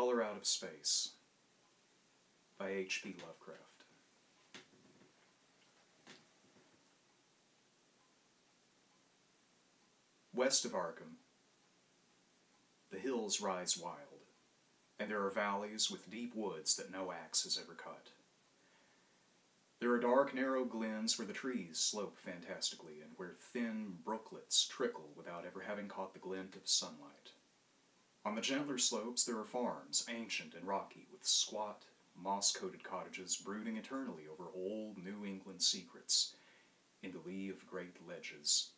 Color Out of Space by H.P. Lovecraft. West of Arkham, the hills rise wild, and there are valleys with deep woods that no axe has ever cut. There are dark, narrow glens where the trees slope fantastically and where thin brooklets trickle without ever having caught the glint of sunlight. On the gentler slopes there are farms, ancient and rocky, with squat, moss-coated cottages brooding eternally over old New England secrets in the lee of great ledges.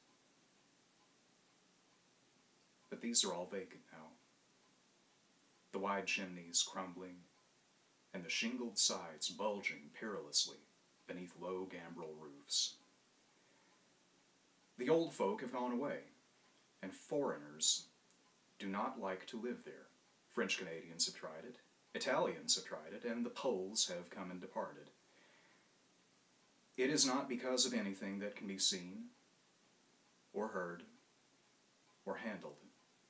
But these are all vacant now. The wide chimneys crumbling, and the shingled sides bulging perilously beneath low gambrel roofs. The old folk have gone away, and foreigners do not like to live there. French Canadians have tried it, Italians have tried it, and the Poles have come and departed. It is not because of anything that can be seen, or heard, or handled,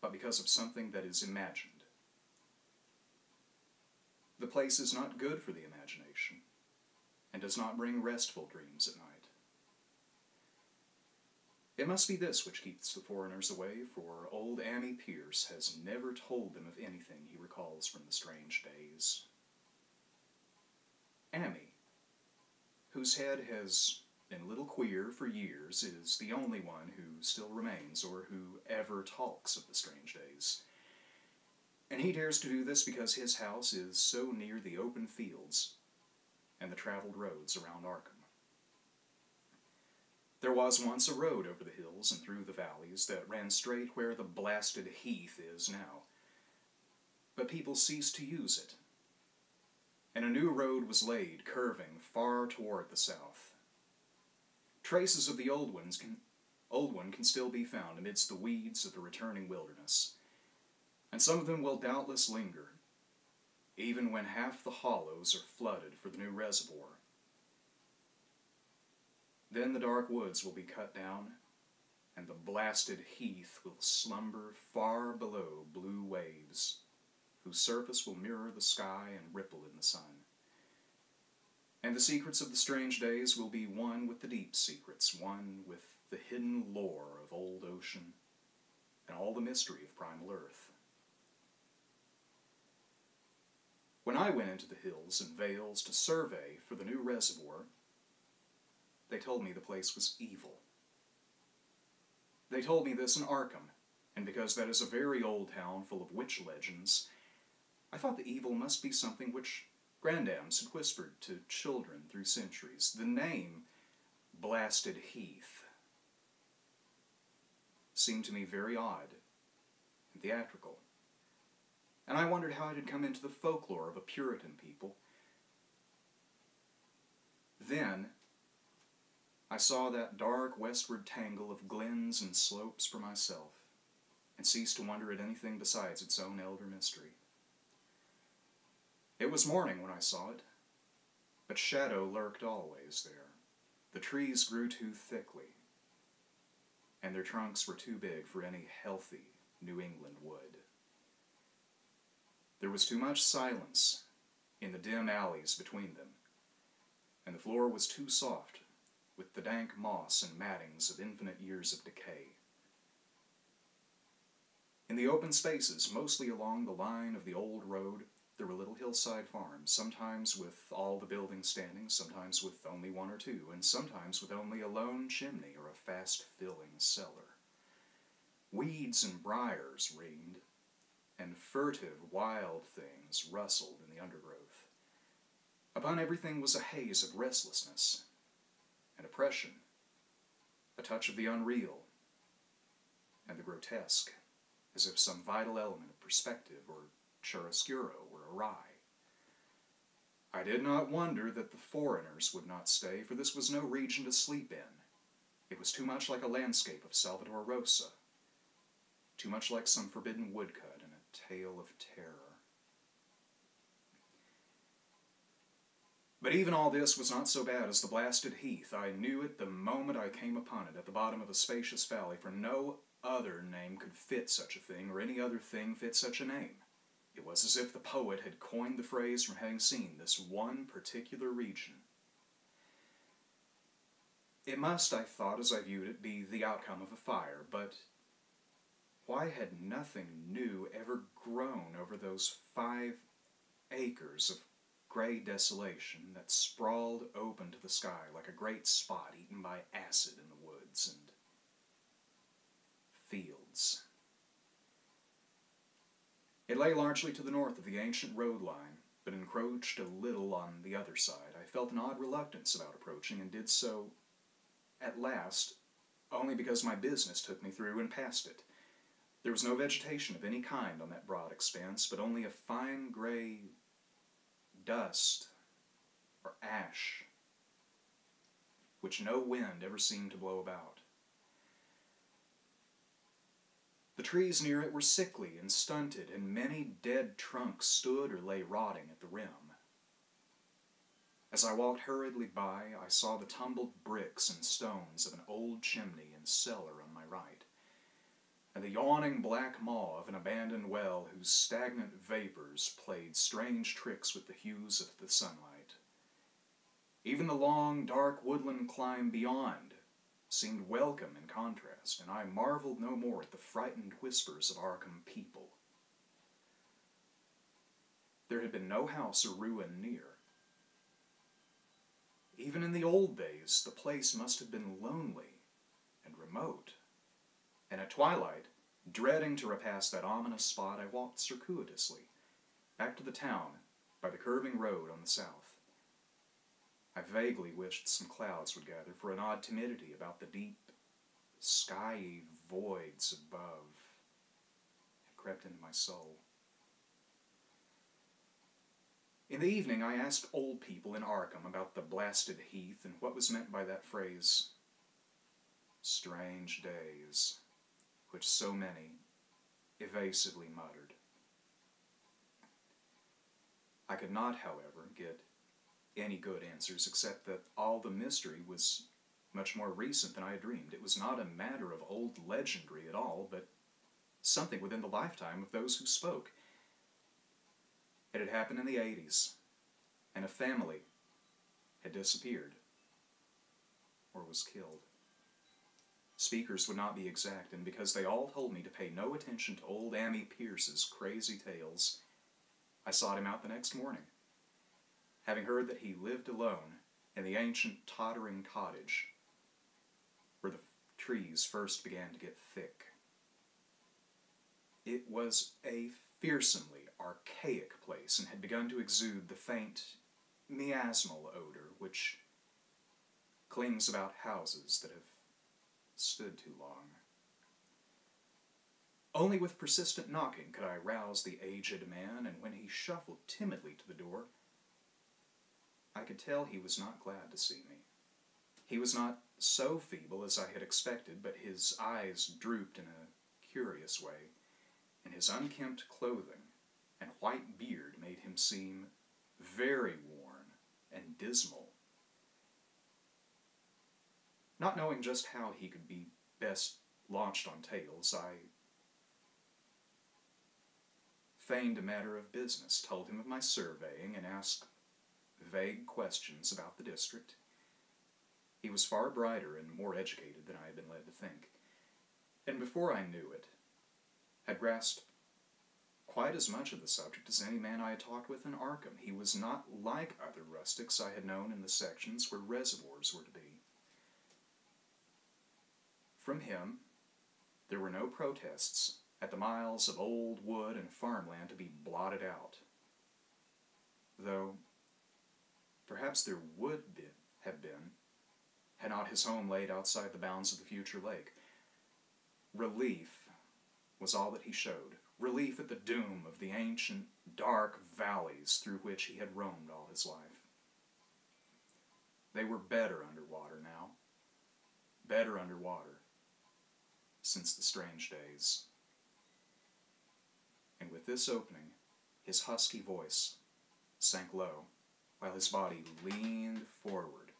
but because of something that is imagined. The place is not good for the imagination, and does not bring restful dreams at night. It must be this which keeps the foreigners away, for old Ammi Pierce has never told them of anything he recalls from the strange days. Ammi, whose head has been a little queer for years, is the only one who still remains, or who ever talks of the strange days. And he dares to do this because his house is so near the open fields and the traveled roads around Arkham. There was once a road over the hills and through the valleys that ran straight where the blasted heath is now. But people ceased to use it, and a new road was laid, curving far toward the south. Traces of the old one can still be found amidst the weeds of the returning wilderness, and some of them will doubtless linger, even when half the hollows are flooded for the new reservoir. Then the dark woods will be cut down, and the blasted heath will slumber far below blue waves, whose surface will mirror the sky and ripple in the sun. And the secrets of the strange days will be one with the deep secrets, one with the hidden lore of old ocean, and all the mystery of primal earth. When I went into the hills and vales to survey for the new reservoir, they told me the place was evil. They told me this in Arkham, and because that is a very old town full of witch legends, I thought the evil must be something which grandams had whispered to children through centuries. The name, Blasted Heath, seemed to me very odd and theatrical, and I wondered how it had come into the folklore of a Puritan people. Then I saw that dark westward tangle of glens and slopes for myself, and ceased to wonder at anything besides its own elder mystery. It was morning when I saw it, but shadow lurked always there. The trees grew too thickly, and their trunks were too big for any healthy New England wood. There was too much silence in the dim alleys between them, and the floor was too soft with the dank moss and mattings of infinite years of decay. In the open spaces, mostly along the line of the old road, there were little hillside farms, sometimes with all the buildings standing, sometimes with only one or two, and sometimes with only a lone chimney or a fast-filling cellar. Weeds and briars ringed, and furtive wild things rustled in the undergrowth. Upon everything was a haze of restlessness and oppression, a touch of the unreal and the grotesque, as if some vital element of perspective or chiaroscuro were awry. I did not wonder that the foreigners would not stay, for this was no region to sleep in. It was too much like a landscape of Salvator Rosa, too much like some forbidden woodcut in a tale of terror. But even all this was not so bad as the blasted heath. I knew it the moment I came upon it at the bottom of a spacious valley, for no other name could fit such a thing, or any other thing fit such a name. It was as if the poet had coined the phrase from having seen this one particular region. It must, I thought as I viewed it, be the outcome of a fire, but why had nothing new ever grown over those 5 acres of gray desolation that sprawled open to the sky like a great spot eaten by acid in the woods and fields? It lay largely to the north of the ancient road line, but encroached a little on the other side. I felt an odd reluctance about approaching, and did so at last only because my business took me through and past it. There was no vegetation of any kind on that broad expanse, but only a fine gray dust or ash, which no wind ever seemed to blow about. The trees near it were sickly and stunted, and many dead trunks stood or lay rotting at the rim. As I walked hurriedly by, I saw the tumbled bricks and stones of an old chimney and cellar on my right, and the yawning black maw of an abandoned well whose stagnant vapors played strange tricks with the hues of the sunlight. Even the long, dark woodland climb beyond seemed welcome in contrast, and I marveled no more at the frightened whispers of Arkham people. There had been no house or ruin near. Even in the old days, the place must have been lonely and remote, and at twilight, dreading to repass that ominous spot, I walked circuitously back to the town by the curving road on the south. I vaguely wished some clouds would gather, for an odd timidity about the deep, skyey voids above had crept into my soul. In the evening, I asked old people in Arkham about the blasted heath and what was meant by that phrase, strange days, which so many evasively muttered. I could not, however, get any good answers, except that all the mystery was much more recent than I had dreamed. It was not a matter of old legendary at all, but something within the lifetime of those who spoke. It had happened in the 80s, and a family had disappeared or was killed. Speakers would not be exact, and because they all told me to pay no attention to old Ammi Pierce's crazy tales, I sought him out the next morning, having heard that he lived alone in the ancient tottering cottage where the trees first began to get thick. It was a fearsomely archaic place, and had begun to exude the faint miasmal odor which clings about houses that have stood too long. Only with persistent knocking could I rouse the aged man, and when he shuffled timidly to the door, I could tell he was not glad to see me. He was not so feeble as I had expected, but his eyes drooped in a curious way, and his unkempt clothing and white beard made him seem very worn and dismal. Not knowing just how he could be best launched on tales, I feigned a matter of business, told him of my surveying, and asked vague questions about the district. He was far brighter and more educated than I had been led to think, and before I knew it, had grasped quite as much of the subject as any man I had talked with in Arkham. He was not like other rustics I had known in the sections where reservoirs were to be. From him, there were no protests at the miles of old wood and farmland to be blotted out, though perhaps there would have been had not his home laid outside the bounds of the future lake. Relief was all that he showed. Relief at the doom of the ancient, dark valleys through which he had roamed all his life. They were better underwater now. Better underwater since the strange days. And with this opening, his husky voice sank low, while his body leaned forward,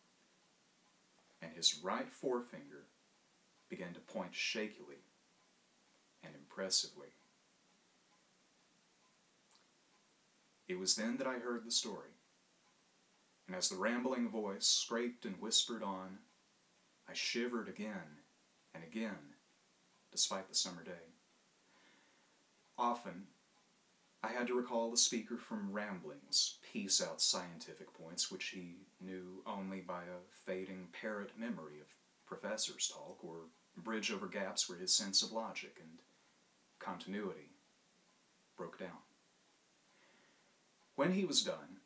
and his right forefinger began to point shakily and impressively. It was then that I heard the story, and as the rambling voice scraped and whispered on, I shivered again and again, despite the summer day. Often, I had to recall the speaker from ramblings, piece out scientific points which he knew only by a fading parrot memory of professors' talk, or bridge over gaps where his sense of logic and continuity broke down. When he was done,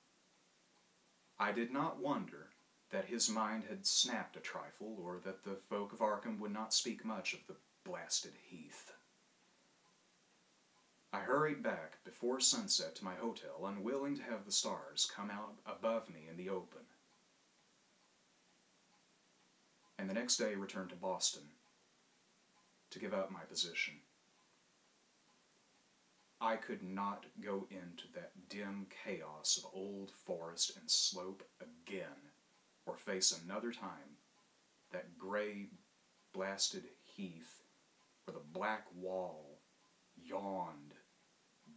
I did not wonder that his mind had snapped a trifle, or that the folk of Arkham would not speak much of the blasted heath. I hurried back before sunset to my hotel, unwilling to have the stars come out above me in the open, and the next day returned to Boston to give up my position. I could not go into that dim chaos of old forest and slope again, or face another time that gray, blasted heath where the black wall yawned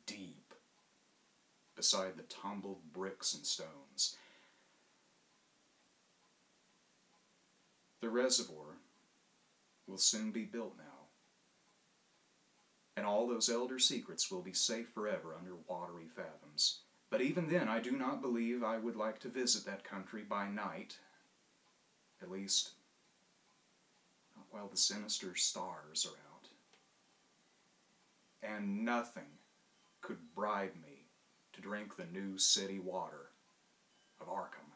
deep beside the tumbled bricks and stones. The reservoir will soon be built now, and all those elder secrets will be safe forever under watery fathoms. But even then, I do not believe I would like to visit that country by night, at least not while the sinister stars are out. And nothing could bribe me to drink the new city water of Arkham.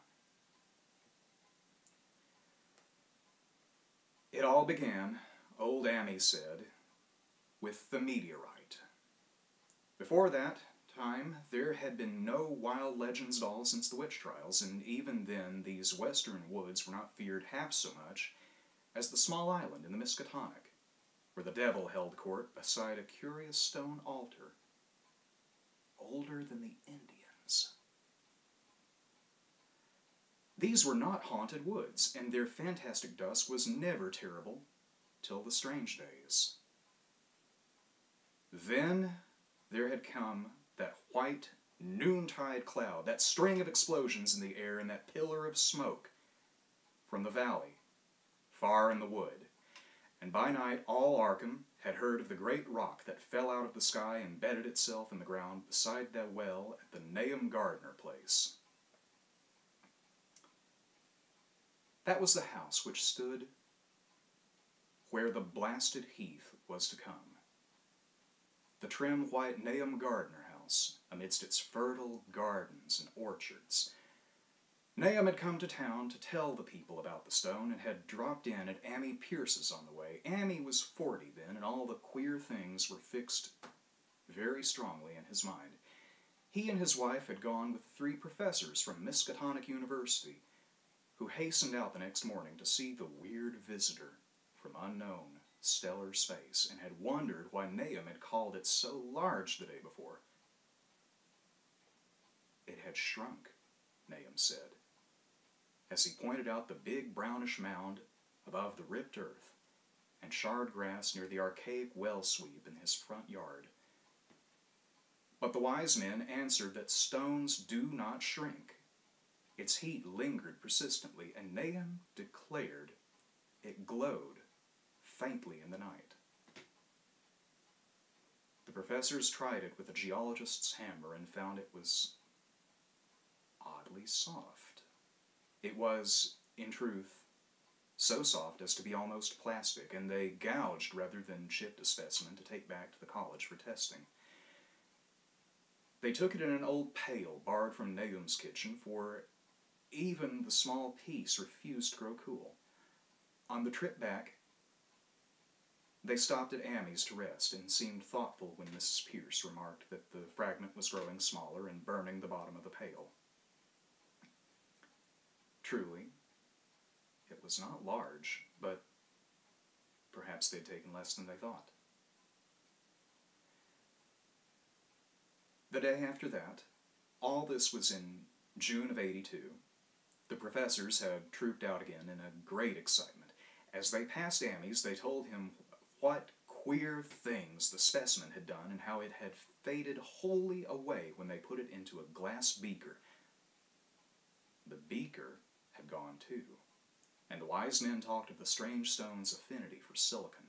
It all began, old Annie said, with the meteorite. Before that time, there had been no wild legends at all since the witch trials, and even then these western woods were not feared half so much as the small island in the Miskatonic, where the devil held court beside a curious stone altar, older than the Indians. These were not haunted woods, and their fantastic dusk was never terrible till the strange days. Then there had come that white noontide cloud, that string of explosions in the air, and that pillar of smoke from the valley, far in the wood. And by night all Arkham had heard of the great rock that fell out of the sky and bedded itself in the ground beside that well at the Nahum Gardner place. That was the house which stood where the blasted heath was to come. The trim white Nahum Gardner house, amidst its fertile gardens and orchards. Nahum had come to town to tell the people about the stone, and had dropped in at Ammi Pierce's on the way. Ammi was 40 then, and all the queer things were fixed very strongly in his mind. He and his wife had gone with 3 professors from Miskatonic University, who hastened out the next morning to see the weird visitor from unknown stellar space, and had wondered why Nahum had called it so large the day before. It had shrunk, Nahum said, as he pointed out the big brownish mound above the ripped earth and charred grass near the archaic well sweep in his front yard. But the wise men answered that stones do not shrink. Its heat lingered persistently, and Nahum declared it glowed faintly in the night. The professors tried it with a geologist's hammer and found it was oddly soft. It was, in truth, so soft as to be almost plastic, and they gouged rather than chipped a specimen to take back to the college for testing. They took it in an old pail borrowed from Nahum's kitchen, for even the small piece refused to grow cool. On the trip back, they stopped at Ammi's to rest, and seemed thoughtful when Mrs. Pierce remarked that the fragment was growing smaller and burning the bottom of the pail. Truly, it was not large, but perhaps they'd taken less than they thought. The day after that, all this was in June of '82, the professors had trooped out again in a great excitement. As they passed Ammi's, they told him what queer things the specimen had done, and how it had faded wholly away when they put it into a glass beaker. The beaker had gone too, and the wise men talked of the strange stone's affinity for silicon.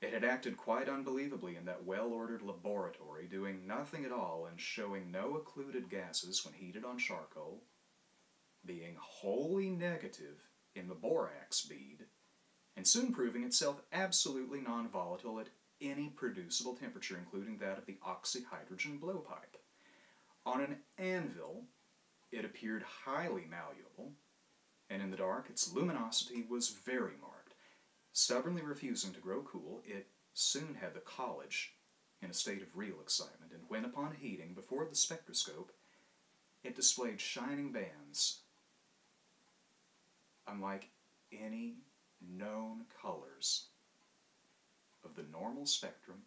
It had acted quite unbelievably in that well-ordered laboratory, doing nothing at all and showing no occluded gases when heated on charcoal, being wholly negative in the borax bead, and soon proving itself absolutely non-volatile at any producible temperature, including that of the oxyhydrogen blowpipe. On an anvil, it appeared highly malleable, and in the dark its luminosity was very marked. Stubbornly refusing to grow cool, it soon had the college in a state of real excitement, and when upon heating before the spectroscope, it displayed shining bands unlike any known colors of the normal spectrum.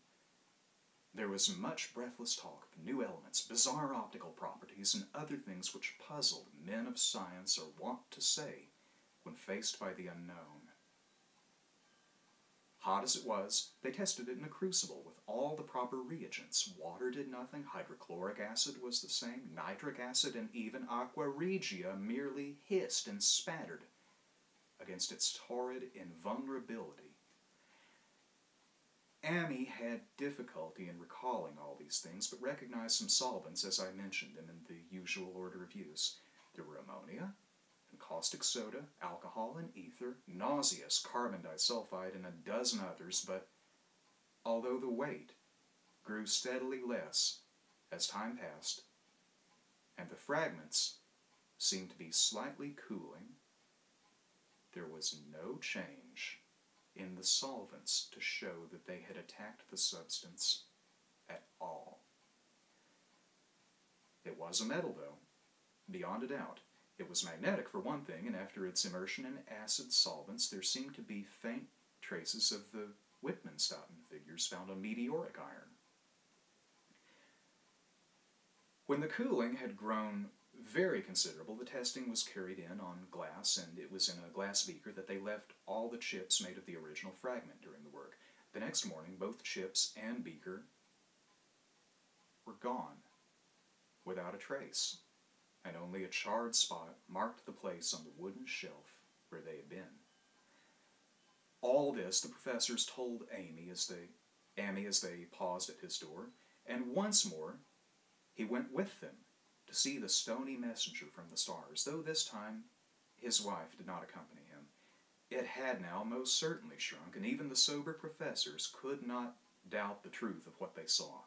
There was much breathless talk of new elements, bizarre optical properties, and other things which puzzled men of science are wont to say when faced by the unknown. Hot as it was, they tested it in a crucible with all the proper reagents. Water did nothing, hydrochloric acid was the same, nitric acid, and even aqua regia merely hissed and spattered against its torrid invulnerability. Amy had difficulty in recalling all these things, but recognized some solvents as I mentioned them in the usual order of use. There were ammonia, and caustic soda, alcohol, and ether, nauseous carbon disulfide, and a dozen others, but although the weight grew steadily less as time passed, and the fragments seemed to be slightly cooling, there was no change in the solvents to show that they had attacked the substance at all. It was a metal, though, beyond a doubt. It was magnetic, for one thing, and after its immersion in acid solvents, there seemed to be faint traces of the Wittgenstein figures found on meteoric iron. When the cooling had grown very considerable, the testing was carried in on glass, and it was in a glass beaker that they left all the chips made of the original fragment during the work. The next morning, both chips and beaker were gone, without a trace, and only a charred spot marked the place on the wooden shelf where they had been. All this the professors told Amy as they paused at his door, and once more he went with them to see the stony messenger from the stars, though this time his wife did not accompany him. It had now most certainly shrunk, and even the sober professors could not doubt the truth of what they saw.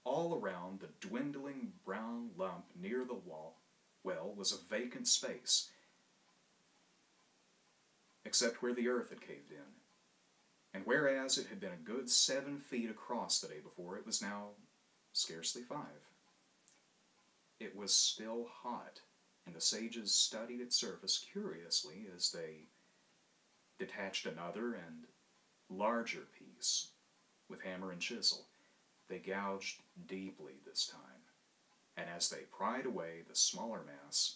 All around the dwindling brown lump near the well was a vacant space, except where the earth had caved in. And whereas it had been a good 7 feet across the day before, it was now scarcely 5. It was still hot, and the sages studied its surface curiously as they detached another and larger piece with hammer and chisel. They gouged deeply this time, and as they pried away the smaller mass,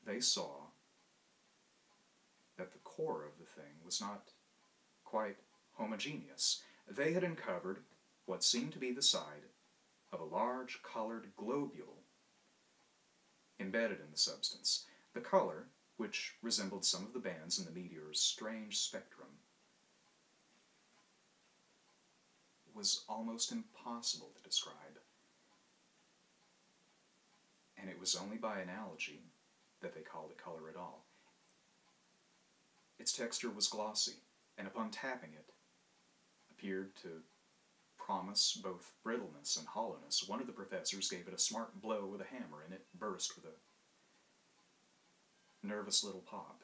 they saw that the core of the thing was not quite homogeneous. They had uncovered what seemed to be the side of a large colored globule embedded in the substance. The color, which resembled some of the bands in the meteor's strange spectrum, was almost impossible to describe. And it was only by analogy that they called it color at all. Its texture was glossy, and upon tapping it, appeared to promise both brittleness and hollowness. One of the professors gave it a smart blow with a hammer, and it burst with a nervous little pop.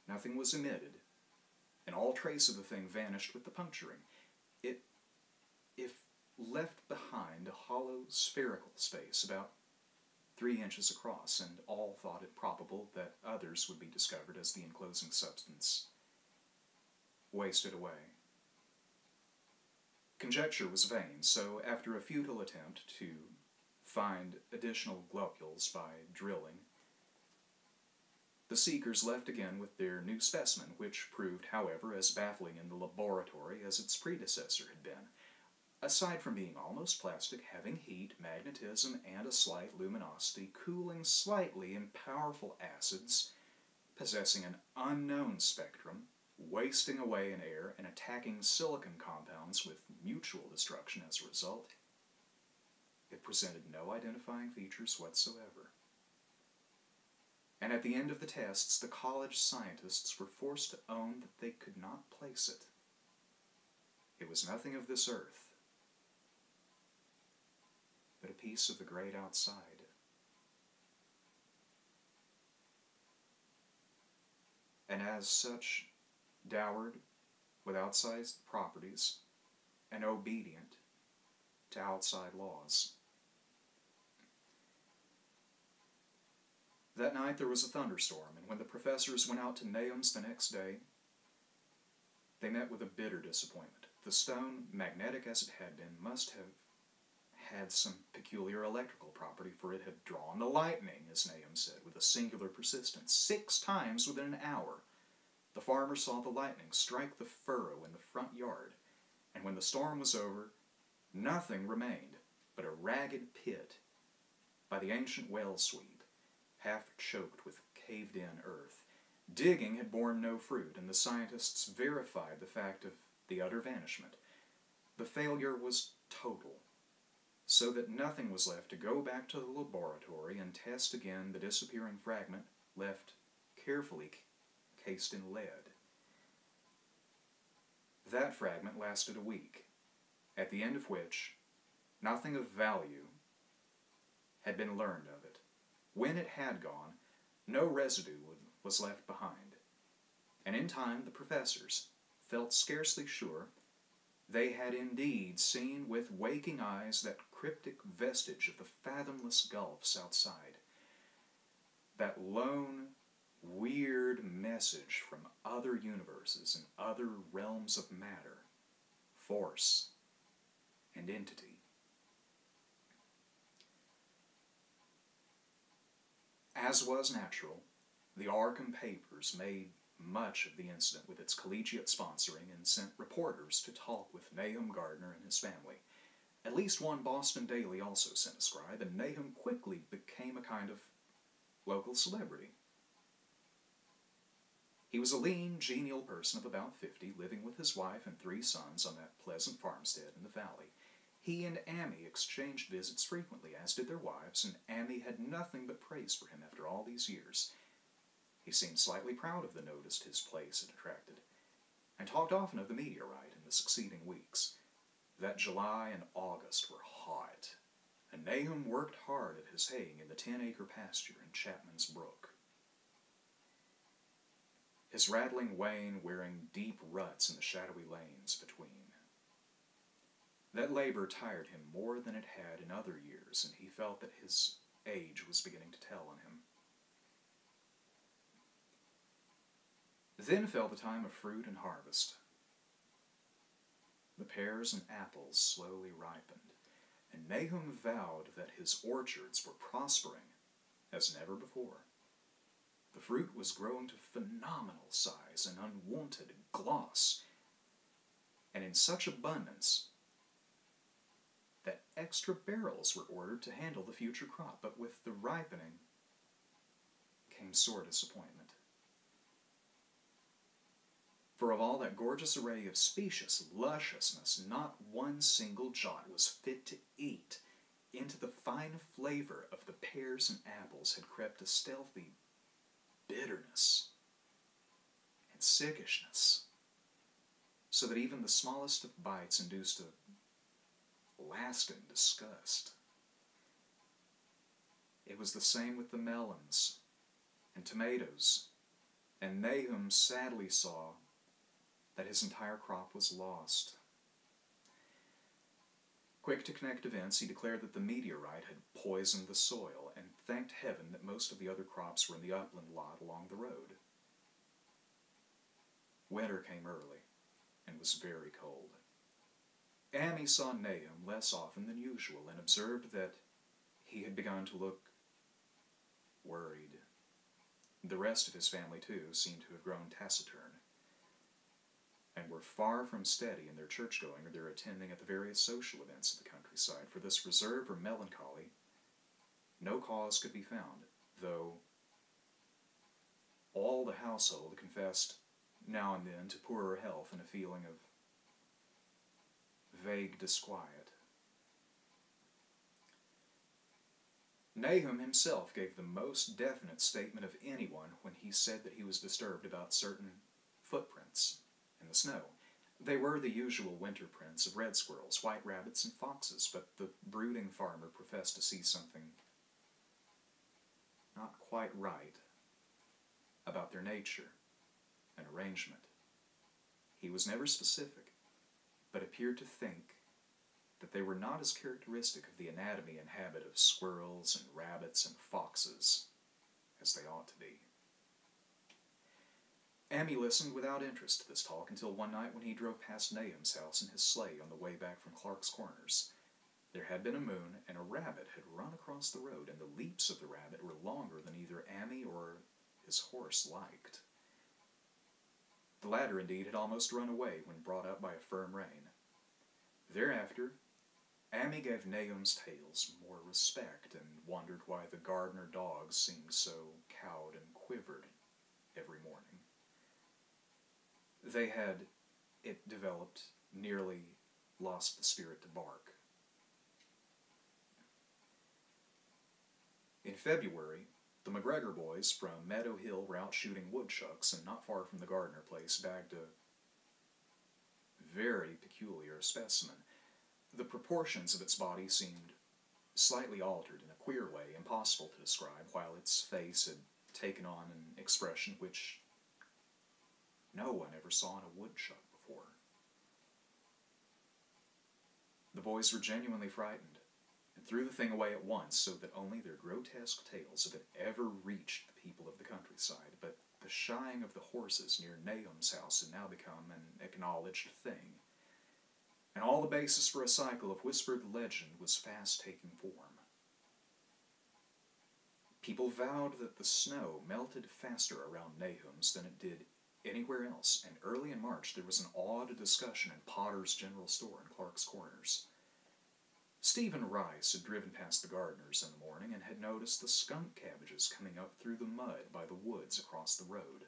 Nothing was emitted, and all trace of the thing vanished with the puncturing. It, if left behind, a hollow spherical space about 3 inches across, and all thought it probable that others would be discovered as the enclosing substance wasted away. Conjecture was vain, so after a futile attempt to find additional globules by drilling, The seekers left again with their new specimen, which proved, however, as baffling in the laboratory as its predecessor had been. Aside from being almost plastic, having heat, magnetism, and a slight luminosity, cooling slightly in powerful acids, possessing an unknown spectrum, wasting away in air, and attacking silicon compounds with mutual destruction as a result, it presented no identifying features whatsoever. And at the end of the tests, the college scientists were forced to own that they could not place it. It was nothing of this earth, but a piece of the great outside. And as such, dowered with outsized properties and obedient to outside laws. That night there was a thunderstorm, and when the professors went out to Nahum's the next day, they met with a bitter disappointment. The stone, magnetic as it had been, must have had some peculiar electrical property, for it had drawn the lightning, as Nahum said, with a singular persistence, 6 times within an hour. The farmer saw the lightning strike the furrow in the front yard, and when the storm was over, nothing remained but a ragged pit by the ancient well sweep, half choked with caved-in earth. Digging had borne no fruit, and the scientists verified the fact of the utter vanishment. The failure was total, so that nothing was left to go back to the laboratory and test again the disappearing fragment left carefully cased in lead. That fragment lasted a week, at the end of which nothing of value had been learned of it. When it had gone, no residue was left behind, and in time the professors felt scarcely sure they had indeed seen with waking eyes that cryptic vestige of the fathomless gulfs outside, that lone, weird message from other universes and other realms of matter, force, and entity. As was natural, the Arkham papers made much of the incident with its collegiate sponsoring and sent reporters to talk with Nahum Gardner and his family. At least one Boston daily also sent a scribe, and Nahum quickly became a kind of local celebrity. He was a lean, genial person of about 50, living with his wife and 3 sons on that pleasant farmstead in the valley. He and Amy exchanged visits frequently, as did their wives, and Amy had nothing but praise for him after all these years. He seemed slightly proud of the notice his place had attracted, and talked often of the meteorite in the succeeding weeks. That July and August were hot, and Nahum worked hard at his haying in the 10-acre pasture in Chapman's Brook, his rattling wain wearing deep ruts in the shadowy lanes between. That labor tired him more than it had in other years, and he felt that his age was beginning to tell on him. Then fell the time of fruit and harvest. The pears and apples slowly ripened, and Nahum vowed that his orchards were prospering as never before. The fruit was growing to phenomenal size and unwonted gloss, and in such abundance that extra barrels were ordered to handle the future crop. But with the ripening came sore disappointment. For of all that gorgeous array of specious lusciousness, not one single jot was fit to eat. Into the fine flavor of the pears and apples had crept a stealthy bitterness and sickishness, so that even the smallest of bites induced a lasting disgust. It was the same with the melons and tomatoes, and Nahum sadly saw that his entire crop was lost. Quick to connect events, he declared that the meteorite had poisoned the soil, and thanked heaven that most of the other crops were in the upland lot along the road. Winter came early, and was very cold. Amy saw Nahum less often than usual, and observed that he had begun to look worried. The rest of his family, too, seemed to have grown taciturn, and were far from steady in their church-going or their attending at the various social events of the countryside. For this reserve or melancholy, no cause could be found, though all the household confessed now and then to poorer health and a feeling of vague disquiet. Nahum himself gave the most definite statement of anyone when he said that he was disturbed about certain footprints in the snow. They were the usual winter prints of red squirrels, white rabbits, and foxes, but the brooding farmer professed to see something not quite right about their nature and arrangement. He was never specific, but appeared to think that they were not as characteristic of the anatomy and habit of squirrels and rabbits and foxes as they ought to be. Amy listened without interest to this talk until one night when he drove past Nahum's house in his sleigh on the way back from Clark's Corners. There had been a moon, and a rabbit had run across the road, and the leaps of the rabbit were longer than either Amy or his horse liked. The latter, indeed, had almost run away when brought up by a firm rein. Thereafter, Amy gave Nahum's tales more respect and wondered why the gardener dogs seemed so cowed and quivered every morning. They had, it developed, nearly lost the spirit to bark. In February, the McGregor boys from Meadow Hill were out shooting woodchucks, and not far from the Gardner place bagged a very peculiar specimen. The proportions of its body seemed slightly altered in a queer way, impossible to describe, while its face had taken on an expression which no one ever saw in a woodchuck before. The boys were genuinely frightened, and threw the thing away at once, so that only their grotesque tales of it ever reached the people of the countryside. But the shying of the horses near Nahum's house had now become an acknowledged thing, and all the basis for a cycle of whispered legend was fast taking form. People vowed that the snow melted faster around Nahum's than it did anywhere else, and early in March there was an awed discussion in Potter's General Store in Clark's Corners. Stephen Rice had driven past the Gardners in the morning and had noticed the skunk cabbages coming up through the mud by the woods across the road.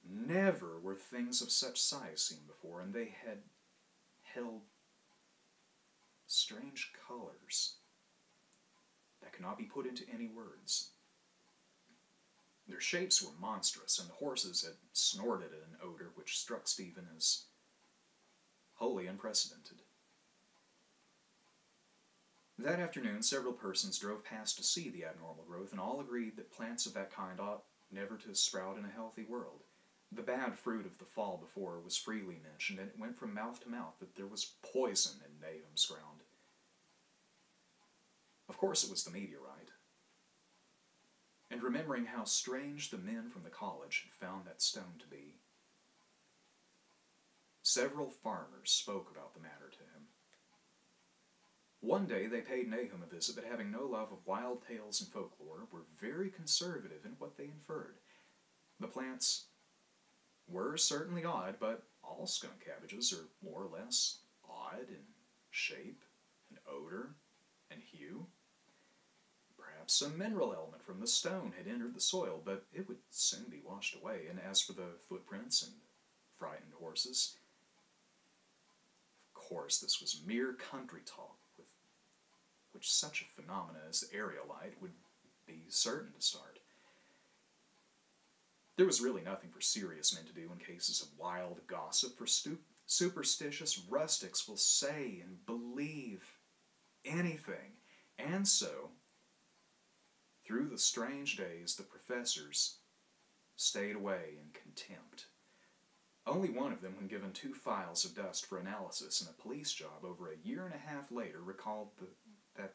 Never were things of such size seen before, and they had held strange colors that cannot be put into any words. Their shapes were monstrous, and the horses had snorted at an odor which struck Stephen as wholly unprecedented. That afternoon, several persons drove past to see the abnormal growth, and all agreed that plants of that kind ought never to sprout in a healthy world. The bad fruit of the fall before was freely mentioned, and it went from mouth to mouth that there was poison in Nahum's ground. Of course it was the meteorite. And remembering how strange the men from the college had found that stone to be, several farmers spoke about the matter to him. One day they paid Nahum a visit, but having no love of wild tales and folklore, were very conservative in what they inferred. The plants were certainly odd, but all skunk cabbages are more or less odd in shape and odor and hue. Perhaps some mineral element from the stone had entered the soil, but it would soon be washed away. And as for the footprints and frightened horses, of course this was mere country talk, with which such a phenomena as the aerolite would be certain to start. There was really nothing for serious men to do in cases of wild gossip, for superstitious rustics will say and believe anything. And so, through the strange days, the professors stayed away in contempt. Only one of them, when given 2 files of dust for analysis in a police job over a year and a half later, recalled that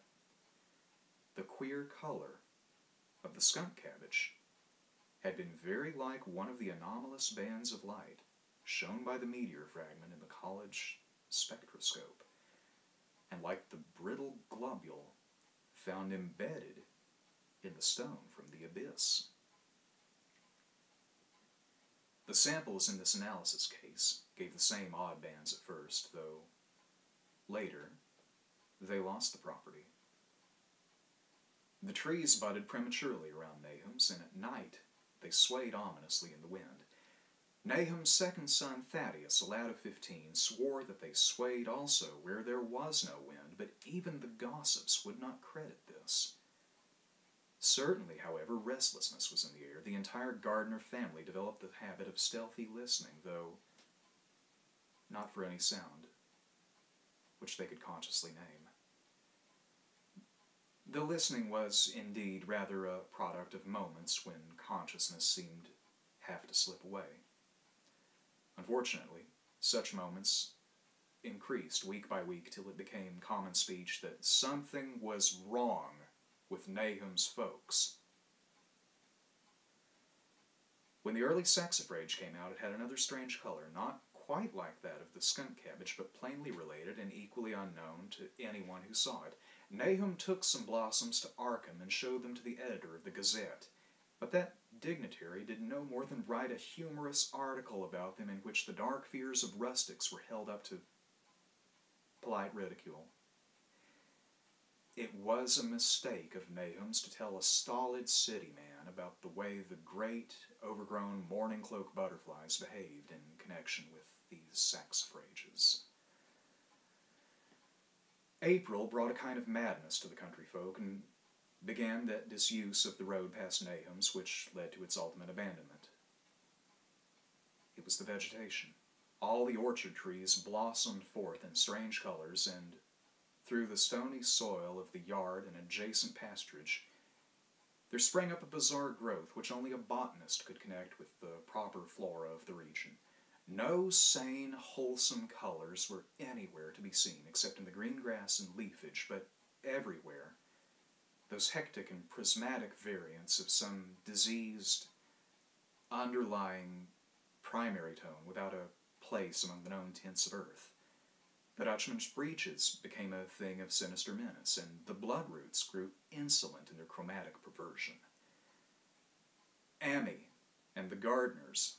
the queer color of the skunk cabbage had been very like one of the anomalous bands of light shown by the meteor fragment in the college spectroscope, and like the brittle globule found embedded in the stone from the abyss. The samples in this analysis case gave the same odd bands at first, though later they lost the property. The trees budded prematurely around Nahum's, and at night they swayed ominously in the wind. Nahum's second son, Thaddeus, a lad of 15, swore that they swayed also where there was no wind, but even the gossips would not credit this. Certainly, however, restlessness was in the air. The entire Gardner family developed the habit of stealthy listening, though not for any sound which they could consciously name. The listening was, indeed, rather a product of moments when consciousness seemed half to slip away. Unfortunately, such moments increased week by week till it became common speech that something was wrong with Nahum's folks. When the early saxifrage came out, it had another strange color, not quite like that of the skunk cabbage, but plainly related and equally unknown to anyone who saw it. Nahum took some blossoms to Arkham and showed them to the editor of the Gazette, but that dignitary did no more than write a humorous article about them in which the dark fears of rustics were held up to polite ridicule. It was a mistake of Nahum's to tell a stolid city man about the way the great, overgrown mourning cloak butterflies behaved in connection with these saxifrages. April brought a kind of madness to the country folk, and began that disuse of the road past Nahum's which led to its ultimate abandonment. It was the vegetation. All the orchard trees blossomed forth in strange colors, and through the stony soil of the yard and adjacent pasturage, there sprang up a bizarre growth which only a botanist could connect with the proper flora of the region. No sane, wholesome colors were anywhere to be seen except in the green grass and leafage, but everywhere those hectic and prismatic variants of some diseased, underlying primary tone without a place among the known tints of earth. The Dutchman's breeches became a thing of sinister menace, and the bloodroots grew insolent in their chromatic perversion. Ammi and the gardeners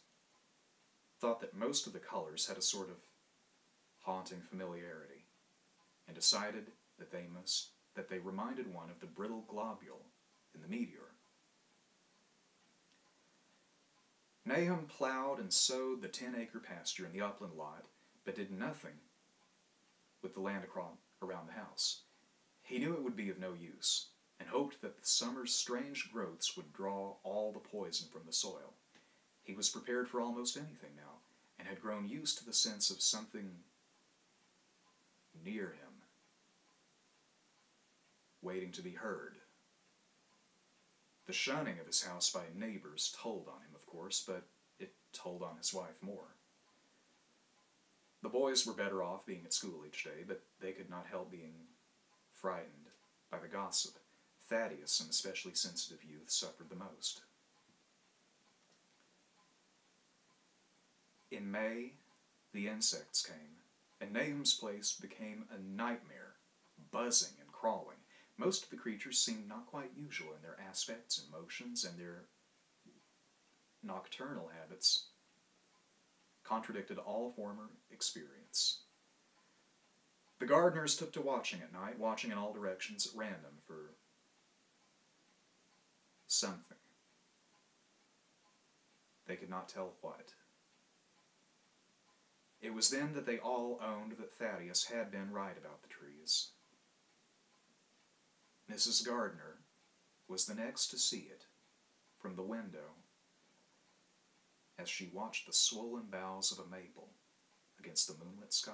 thought that most of the colors had a sort of haunting familiarity, and decided that they reminded one of the brittle globule in the meteor. Nahum plowed and sowed the 10-acre pasture in the upland lot, but did nothing with the land around the house. He knew it would be of no use, and hoped that the summer's strange growths would draw all the poison from the soil. He was prepared for almost anything now, and had grown used to the sense of something near him, waiting to be heard. The shunning of his house by neighbors told on him, of course, but it told on his wife more. The boys were better off being at school each day, but they could not help being frightened by the gossip. Thaddeus, an especially sensitive youth, suffered the most. In May, the insects came, and Nahum's place became a nightmare, buzzing and crawling. Most of the creatures seemed not quite usual in their aspects and motions, and their nocturnal habits contradicted all former experience. The gardeners took to watching at night, watching in all directions at random for something. They could not tell what. It was then that they all owned that Thaddeus had been right about the trees. Mrs. Gardner was the next to see it from the window as she watched the swollen boughs of a maple against the moonlit sky.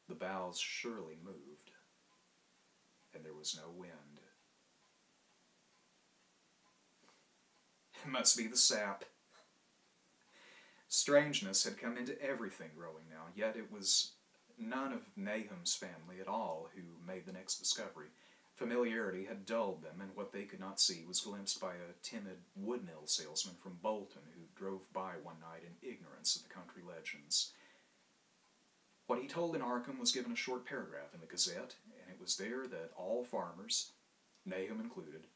The boughs surely moved, and there was no wind. It must be the sap. Strangeness had come into everything growing now, yet it was none of Nahum's family at all who made the next discovery. Familiarity had dulled them, and what they could not see was glimpsed by a timid wood-mill salesman from Bolton who drove by one night in ignorance of the country legends. What he told in Arkham was given a short paragraph in the Gazette, and it was there that all farmers, Nahum included,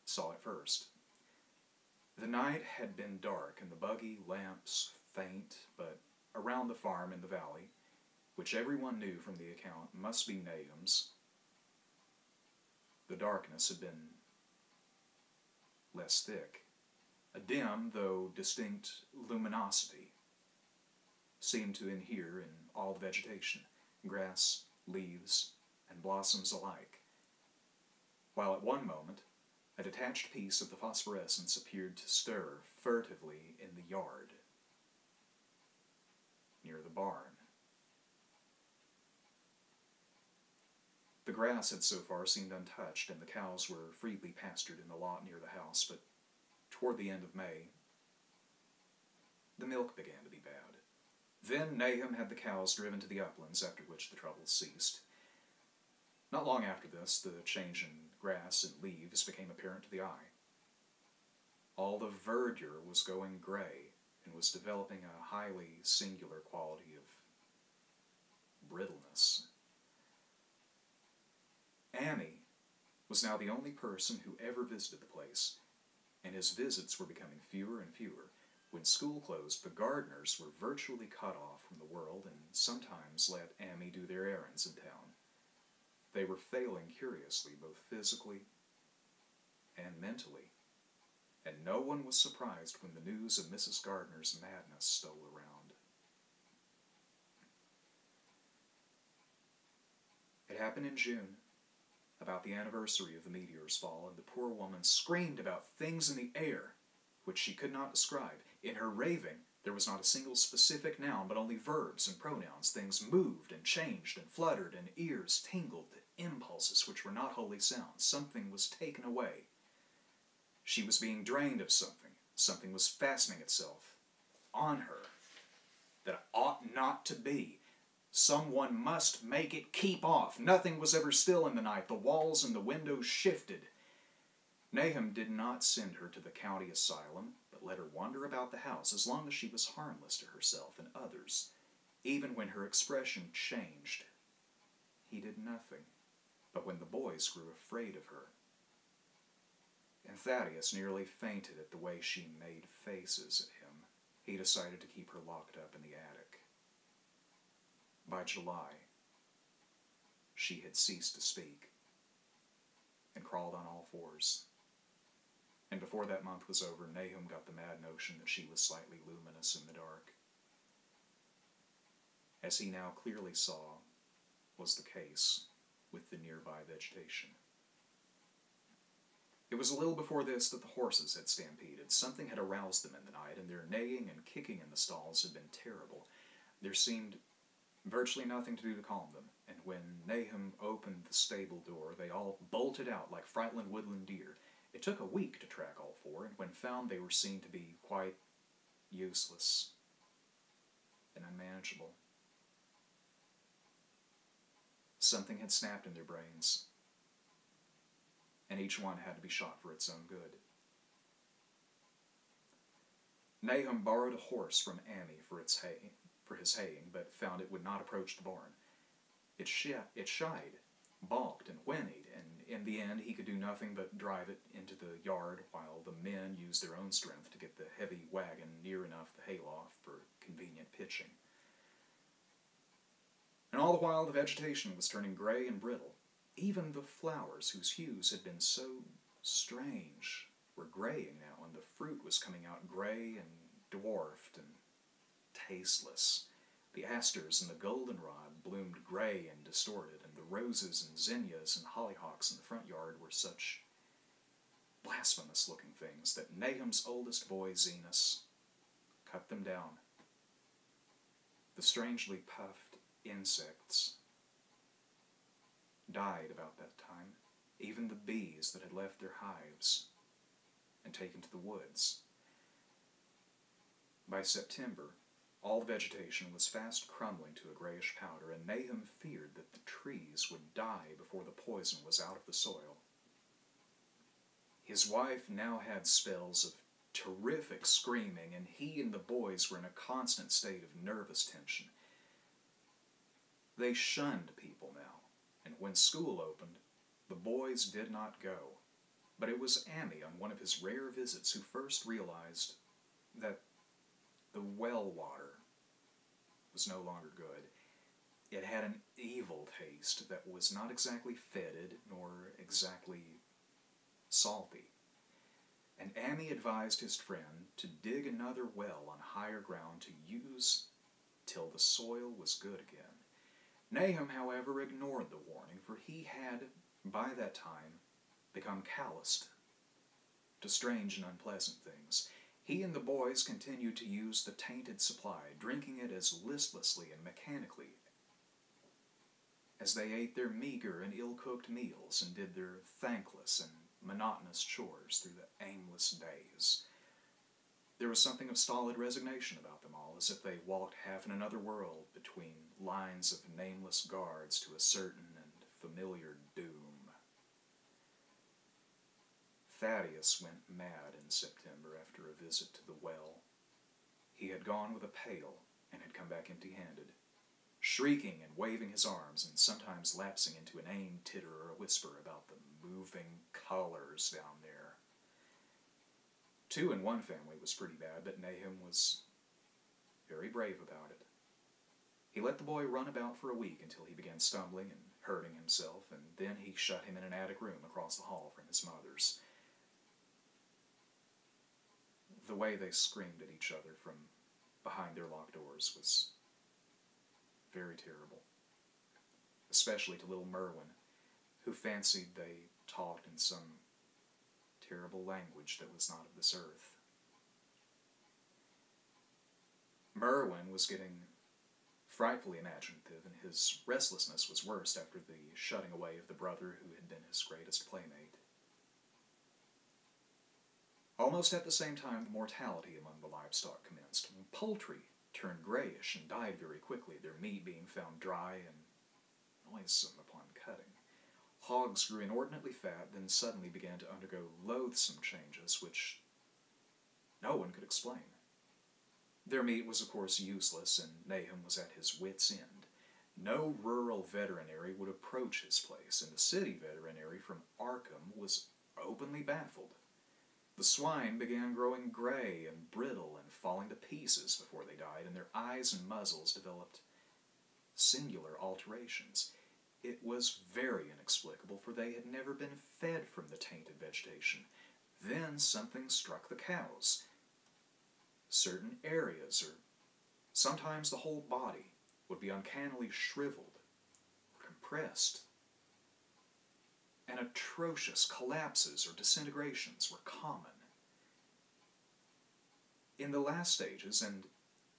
saw it first. The night had been dark, and the buggy lamps faint, but around the farm in the valley, which everyone knew from the account must be Nahum's, the darkness had been less thick. A dim, though distinct, luminosity seemed to inhere in all the vegetation, grass, leaves, and blossoms alike, while at one moment a detached piece of the phosphorescence appeared to stir furtively in the yard, near the barn. The grass had so far seemed untouched, and the cows were freely pastured in the lot near the house, but toward the end of May, the milk began to be bad. Then Nahum had the cows driven to the uplands, after which the troubles ceased. Not long after this, the change in grass and leaves became apparent to the eye. All the verdure was going gray and was developing a highly singular quality of brittleness. Amy was now the only person who ever visited the place, and his visits were becoming fewer and fewer. When school closed, the gardeners were virtually cut off from the world and sometimes let Amy do their errands in town. They were failing curiously, both physically and mentally, and no one was surprised when the news of Mrs. Gardner's madness stole around. It happened in June, about the anniversary of the meteor's fall, and the poor woman screamed about things in the air, which she could not describe. In her raving, there was not a single specific noun, but only verbs and pronouns. Things moved and changed and fluttered, and ears tingled to impulses which were not wholly sounds. Something was taken away. She was being drained of something. Something was fastening itself on her that ought not to be. Someone must make it keep off. Nothing was ever still in the night. The walls and the windows shifted. Nahum did not send her to the county asylum, but let her wander about the house as long as she was harmless to herself and others. Even when her expression changed, he did nothing. But when the boys grew afraid of her, and Thaddeus nearly fainted at the way she made faces at him, he decided to keep her locked up in the attic. By July, she had ceased to speak and crawled on all fours. And before that month was over, Nahum got the mad notion that she was slightly luminous in the dark. As he now clearly saw, was the case with the nearby vegetation. It was a little before this that the horses had stampeded. Something had aroused them in the night, and their neighing and kicking in the stalls had been terrible. There seemed virtually nothing to do to calm them, and when Nahum opened the stable door, they all bolted out like frightened woodland deer. It took a week to track all four, and when found they were seen to be quite useless and unmanageable. Something had snapped in their brains, and each one had to be shot for its own good. Nahum borrowed a horse from Amy for his haying, but found it would not approach the barn. It shied, balked, and whinnied, and in the end he could do nothing but drive it into the yard while the men used their own strength to get the heavy wagon near enough the hayloft for convenient pitching. And all the while the vegetation was turning gray and brittle. Even the flowers, whose hues had been so strange, were graying now, and the fruit was coming out gray and dwarfed and tasteless. The asters and the goldenrod bloomed gray and distorted, and the roses and zinnias and hollyhocks in the front yard were such blasphemous-looking things that Nahum's oldest boy, Zenas, cut them down. The strangely puffed insects died about that time, even the bees that had left their hives and taken to the woods. By September, all the vegetation was fast crumbling to a grayish powder, and Nahum feared that the trees would die before the poison was out of the soil. His wife now had spells of terrific screaming, and he and the boys were in a constant state of nervous tension. They shunned people now, and when school opened, The boys did not go, but it was Ammi on one of his rare visits who first realized that the well water was no longer good. It had an evil taste that was not exactly fetid nor exactly salty. And Ammi advised his friend to dig another well on higher ground to use till the soil was good again. Nahum, however, ignored the warning, for he had, by that time, become calloused to strange and unpleasant things. He and the boys continued to use the tainted supply, drinking it as listlessly and mechanically as they ate their meager and ill-cooked meals and did their thankless and monotonous chores through the aimless days. There was something of stolid resignation about them all, as if they walked half in another world between lines of nameless guards to a certain and familiar doom. Thaddeus went mad in September after a visit to the well. He had gone with a pail and had come back empty-handed, shrieking and waving his arms and sometimes lapsing into an aimed titter or a whisper about the moving colors down there. 2 in one family was pretty bad, but Nahum was very brave about it. He let the boy run about for a week until he began stumbling and hurting himself, and then he shut him in an attic room across the hall from his mother's. The way they screamed at each other from behind their locked doors was very terrible, especially to little Merwin, who fancied they talked in some terrible language that was not of this earth. Merwin was getting frightfully imaginative, and his restlessness was worst after the shutting away of the brother who had been his greatest playmate. Almost at the same time, the mortality among the livestock commenced. Poultry turned grayish and died very quickly, their meat being found dry and noisome upon cutting. Hogs grew inordinately fat, then suddenly began to undergo loathsome changes which no one could explain. Their meat was, of course, useless, and Nahum was at his wits' end. No rural veterinary would approach his place, and the city veterinary from Arkham was openly baffled. The swine began growing gray and brittle and falling to pieces before they died, and their eyes and muzzles developed singular alterations. It was very inexplicable, for they had never been fed from the tainted vegetation. Then something struck the cows. Certain areas, or sometimes the whole body, would be uncannily shriveled or compressed, and atrocious collapses or disintegrations were common. In the last stages, and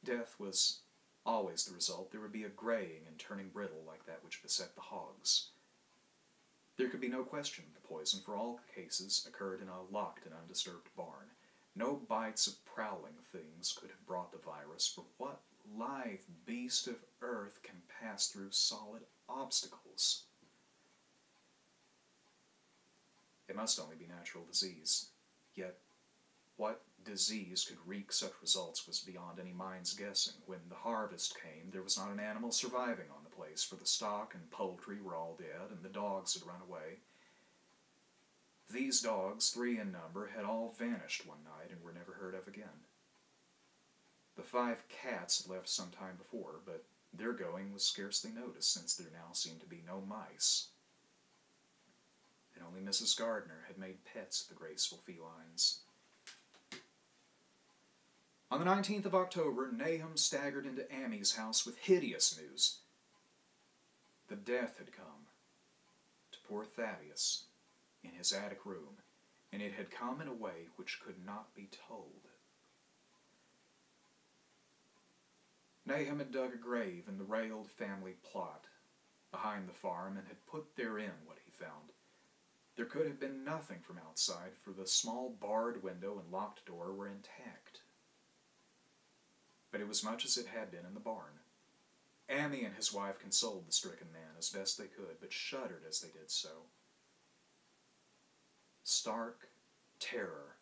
death was always the result, there would be a graying and turning brittle like that which beset the hogs. There could be no question of the poison, for all cases occurred in a locked and undisturbed barn. No bites of prowling things could have brought the virus, for what live beast of earth can pass through solid obstacles? It must only be natural disease. Yet, what disease could wreak such results was beyond any mind's guessing. When the harvest came, there was not an animal surviving on the place, for the stock and poultry were all dead, and the dogs had run away. These dogs, 3 in number, had all vanished one night and were never heard of again. The 5 cats had left some time before, but their going was scarcely noticed, since there now seemed to be no mice. And only Mrs. Gardner had made pets of the graceful felines. On the 19th of October, Nahum staggered into Ammi's house with hideous news. The death had come to poor Thaddeus in his attic room, and it had come in a way which could not be told. Nahum had dug a grave in the railed family plot behind the farm and had put therein what he found. There could have been nothing from outside, for the small barred window and locked door were intact. But it was much as it had been in the barn. Ammi and his wife consoled the stricken man as best they could, but shuddered as they did so. Stark terror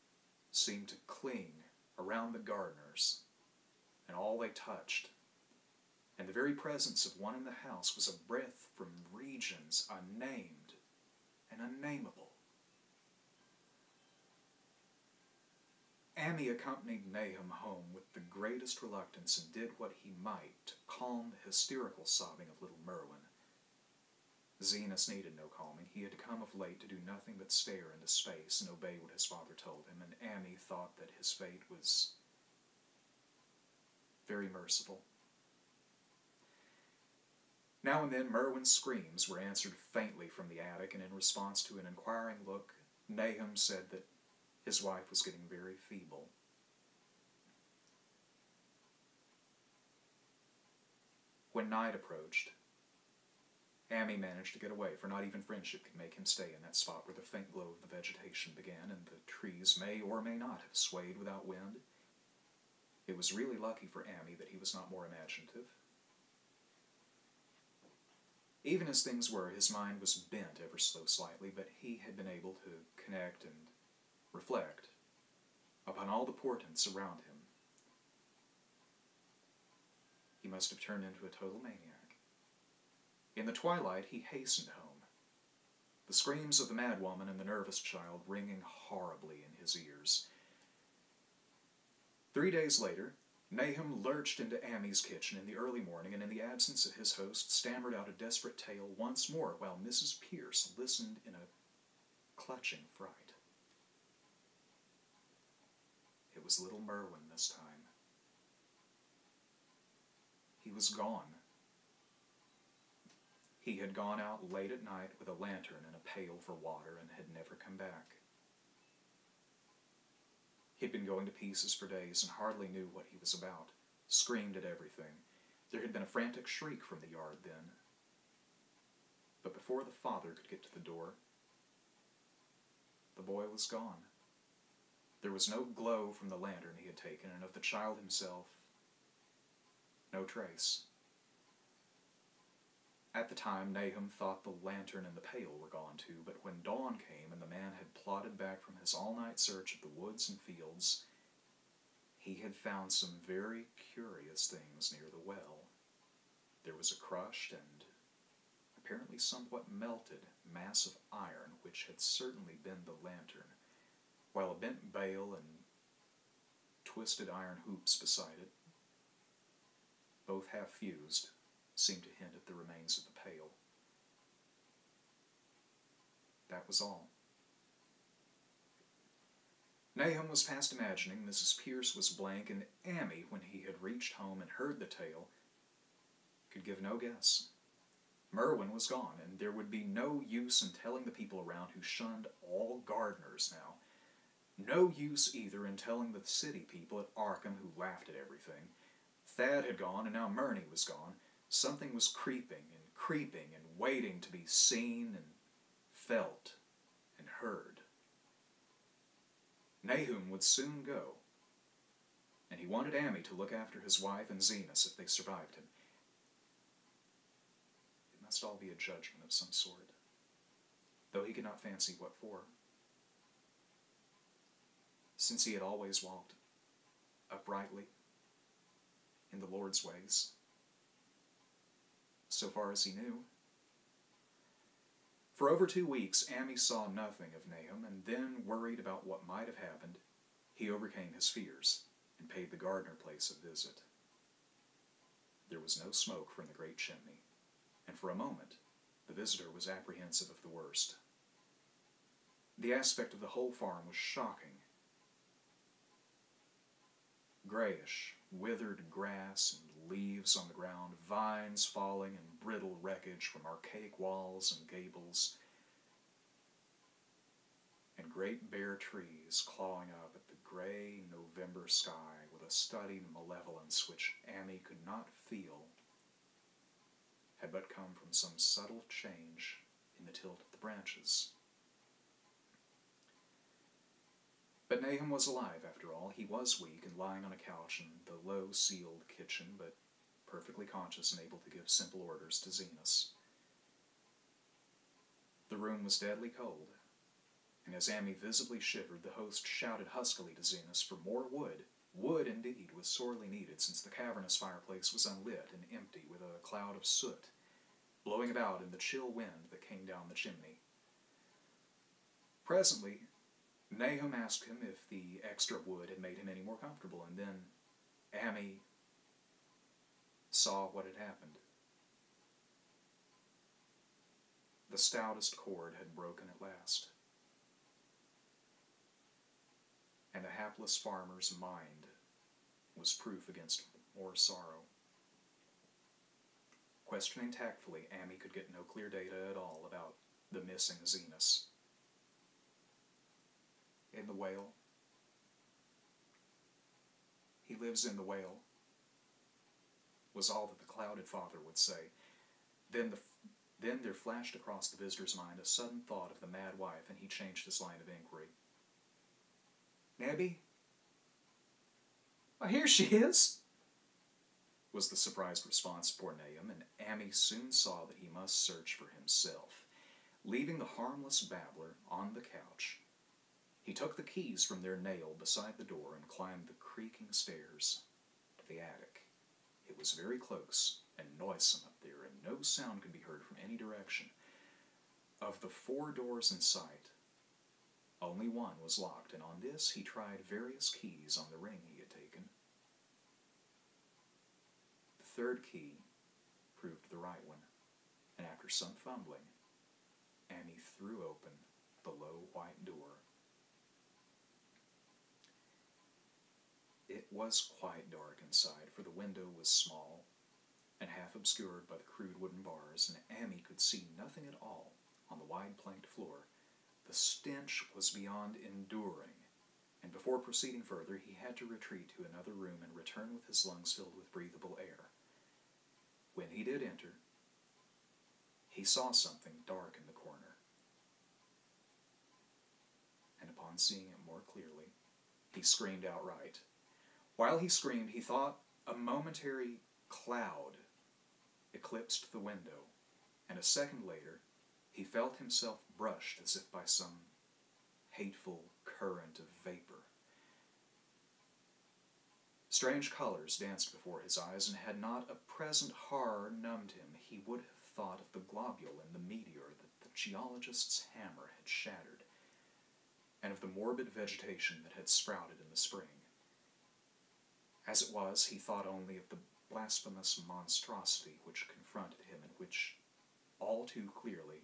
seemed to cling around the Gardners and all they touched, and the very presence of one in the house was a breath from regions unnamed and unnameable. Amy accompanied Nahum home with the greatest reluctance and did what he might to calm the hysterical sobbing of little Merwin. Zenas needed no calming. He had come of late to do nothing but stare into space and obey what his father told him, and Amy thought that his fate was very merciful. Now and then Merwin's screams were answered faintly from the attic, and in response to an inquiring look, Nahum said that his wife was getting very feeble. When night approached, Amy managed to get away, for not even friendship could make him stay in that spot where the faint glow of the vegetation began, and the trees may or may not have swayed without wind. It was really lucky for Amy that he was not more imaginative. Even as things were, his mind was bent ever so slightly, but he had been able to connect and reflect upon all the portents around him. He must have turned into a total maniac. In the twilight, he hastened home, the screams of the madwoman and the nervous child ringing horribly in his ears. 3 days later, Nahum lurched into Amy's kitchen in the early morning, and in the absence of his host, stammered out a desperate tale once more, while Mrs. Pierce listened in a clutching fright. It was little Merwin this time. He was gone. He had gone out late at night with a lantern and a pail for water and had never come back. He'd been going to pieces for days and hardly knew what he was about, screamed at everything. There had been a frantic shriek from the yard then. But before the father could get to the door, the boy was gone. There was no glow from the lantern he had taken, and of the child himself, no trace. At the time, Nahum thought the lantern and the pail were gone too, but when dawn came and the man had plodded back from his all-night search of the woods and fields, he had found some very curious things near the well. There was a crushed and apparently somewhat melted mass of iron, which had certainly been the lantern, while a bent bale and twisted iron hoops beside it, both half fused, seemed to hint at the remains of the pail. That was all. Nahum was past imagining. Mrs. Pierce was blank, and Amy, when he had reached home and heard the tale, could give no guess. Merwin was gone, and there would be no use in telling the people around who shunned all gardeners now. No use either in telling the city people at Arkham who laughed at everything. Thad had gone, and now Murney was gone. Something was creeping and waiting to be seen and felt and heard. Nahum would soon go, and he wanted Amy to look after his wife and Zenas if they survived him. It must all be a judgment of some sort, though he could not fancy what for, since he had always walked uprightly in the Lord's ways, so far as he knew. For over 2 weeks, Amy saw nothing of Nahum, and then, worried about what might have happened, he overcame his fears and paid the Gardner place a visit. There was no smoke from the great chimney, and for a moment, the visitor was apprehensive of the worst. The aspect of the whole farm was shocking. Grayish, withered grass and leaves on the ground, vines falling and brittle wreckage from archaic walls and gables, and great bare trees clawing up at the gray November sky with a studied malevolence which Amy could not feel had but come from some subtle change in the tilt of the branches. But Nahum was alive, after all. He was weak and lying on a couch in the low-ceiled kitchen, but perfectly conscious and able to give simple orders to Zenas. The room was deadly cold, and as Amy visibly shivered, the host shouted huskily to Zenas for more wood. Wood, indeed, was sorely needed, since the cavernous fireplace was unlit and empty, with a cloud of soot blowing about in the chill wind that came down the chimney. Presently, Nahum asked him if the extra wood had made him any more comfortable, and then Amy saw what had happened. The stoutest cord had broken at last, and the hapless farmer's mind was proof against more sorrow. Questioning tactfully, Amy could get no clear data at all about the missing Zenas. In the whale. He lives in the whale, was all that the clouded father would say. Then there flashed across the visitor's mind a sudden thought of the mad wife, and he changed his line of inquiry. Nebby? Well, here she is, was the surprised response of poor Nahum, and Amy soon saw that he must search for himself. Leaving the harmless babbler on the couch, he took the keys from their nail beside the door and climbed the creaking stairs to the attic. It was very close and noisome up there, and no sound could be heard from any direction. Of the 4 doors in sight, only one was locked, and on this he tried various keys on the ring he had taken. The 3rd key proved the right one, and after some fumbling, Amy threw open the low white door. It was quite dark inside, for the window was small and half obscured by the crude wooden bars, and Amy could see nothing at all on the wide planked floor. The stench was beyond enduring, and before proceeding further, he had to retreat to another room and return with his lungs filled with breathable air. When he did enter, he saw something dark in the corner, and upon seeing it more clearly, he screamed outright. While he screamed, he thought a momentary cloud eclipsed the window, and a second later, he felt himself brushed as if by some hateful current of vapor. Strange colors danced before his eyes, and had not a present horror numbed him, he would have thought of the globule in the meteor that the geologist's hammer had shattered, and of the morbid vegetation that had sprouted in the spring. As it was, he thought only of the blasphemous monstrosity which confronted him, and which, all too clearly,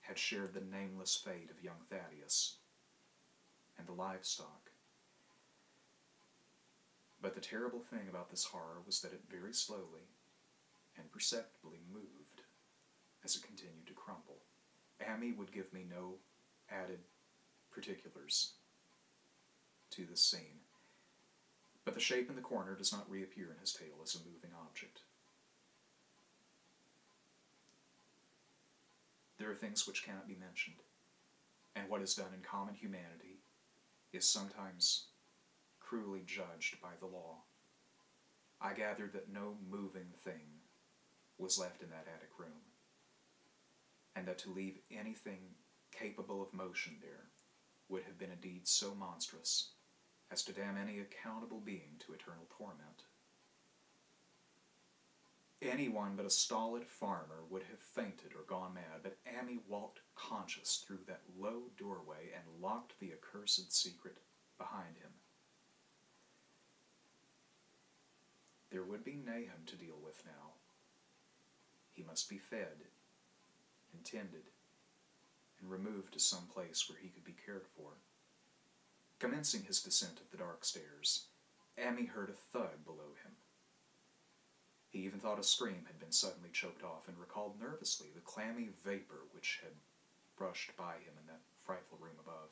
had shared the nameless fate of young Thaddeus and the livestock. But the terrible thing about this horror was that it very slowly and perceptibly moved as it continued to crumble. Amy would give me no added particulars to this scene, but the shape in the corner does not reappear in his tale as a moving object. There are things which cannot be mentioned, and what is done in common humanity is sometimes cruelly judged by the law. I gathered that no moving thing was left in that attic room, and that to leave anything capable of motion there would have been a deed so monstrous as to damn any accountable being to eternal torment. Anyone but a stolid farmer would have fainted or gone mad, but Amy walked conscious through that low doorway and locked the accursed secret behind him. There would be Nahum to deal with now. He must be fed and tended and removed to some place where he could be cared for. Commencing his descent of the dark stairs, Amy heard a thud below him. He even thought a scream had been suddenly choked off, and recalled nervously the clammy vapor which had brushed by him in that frightful room above.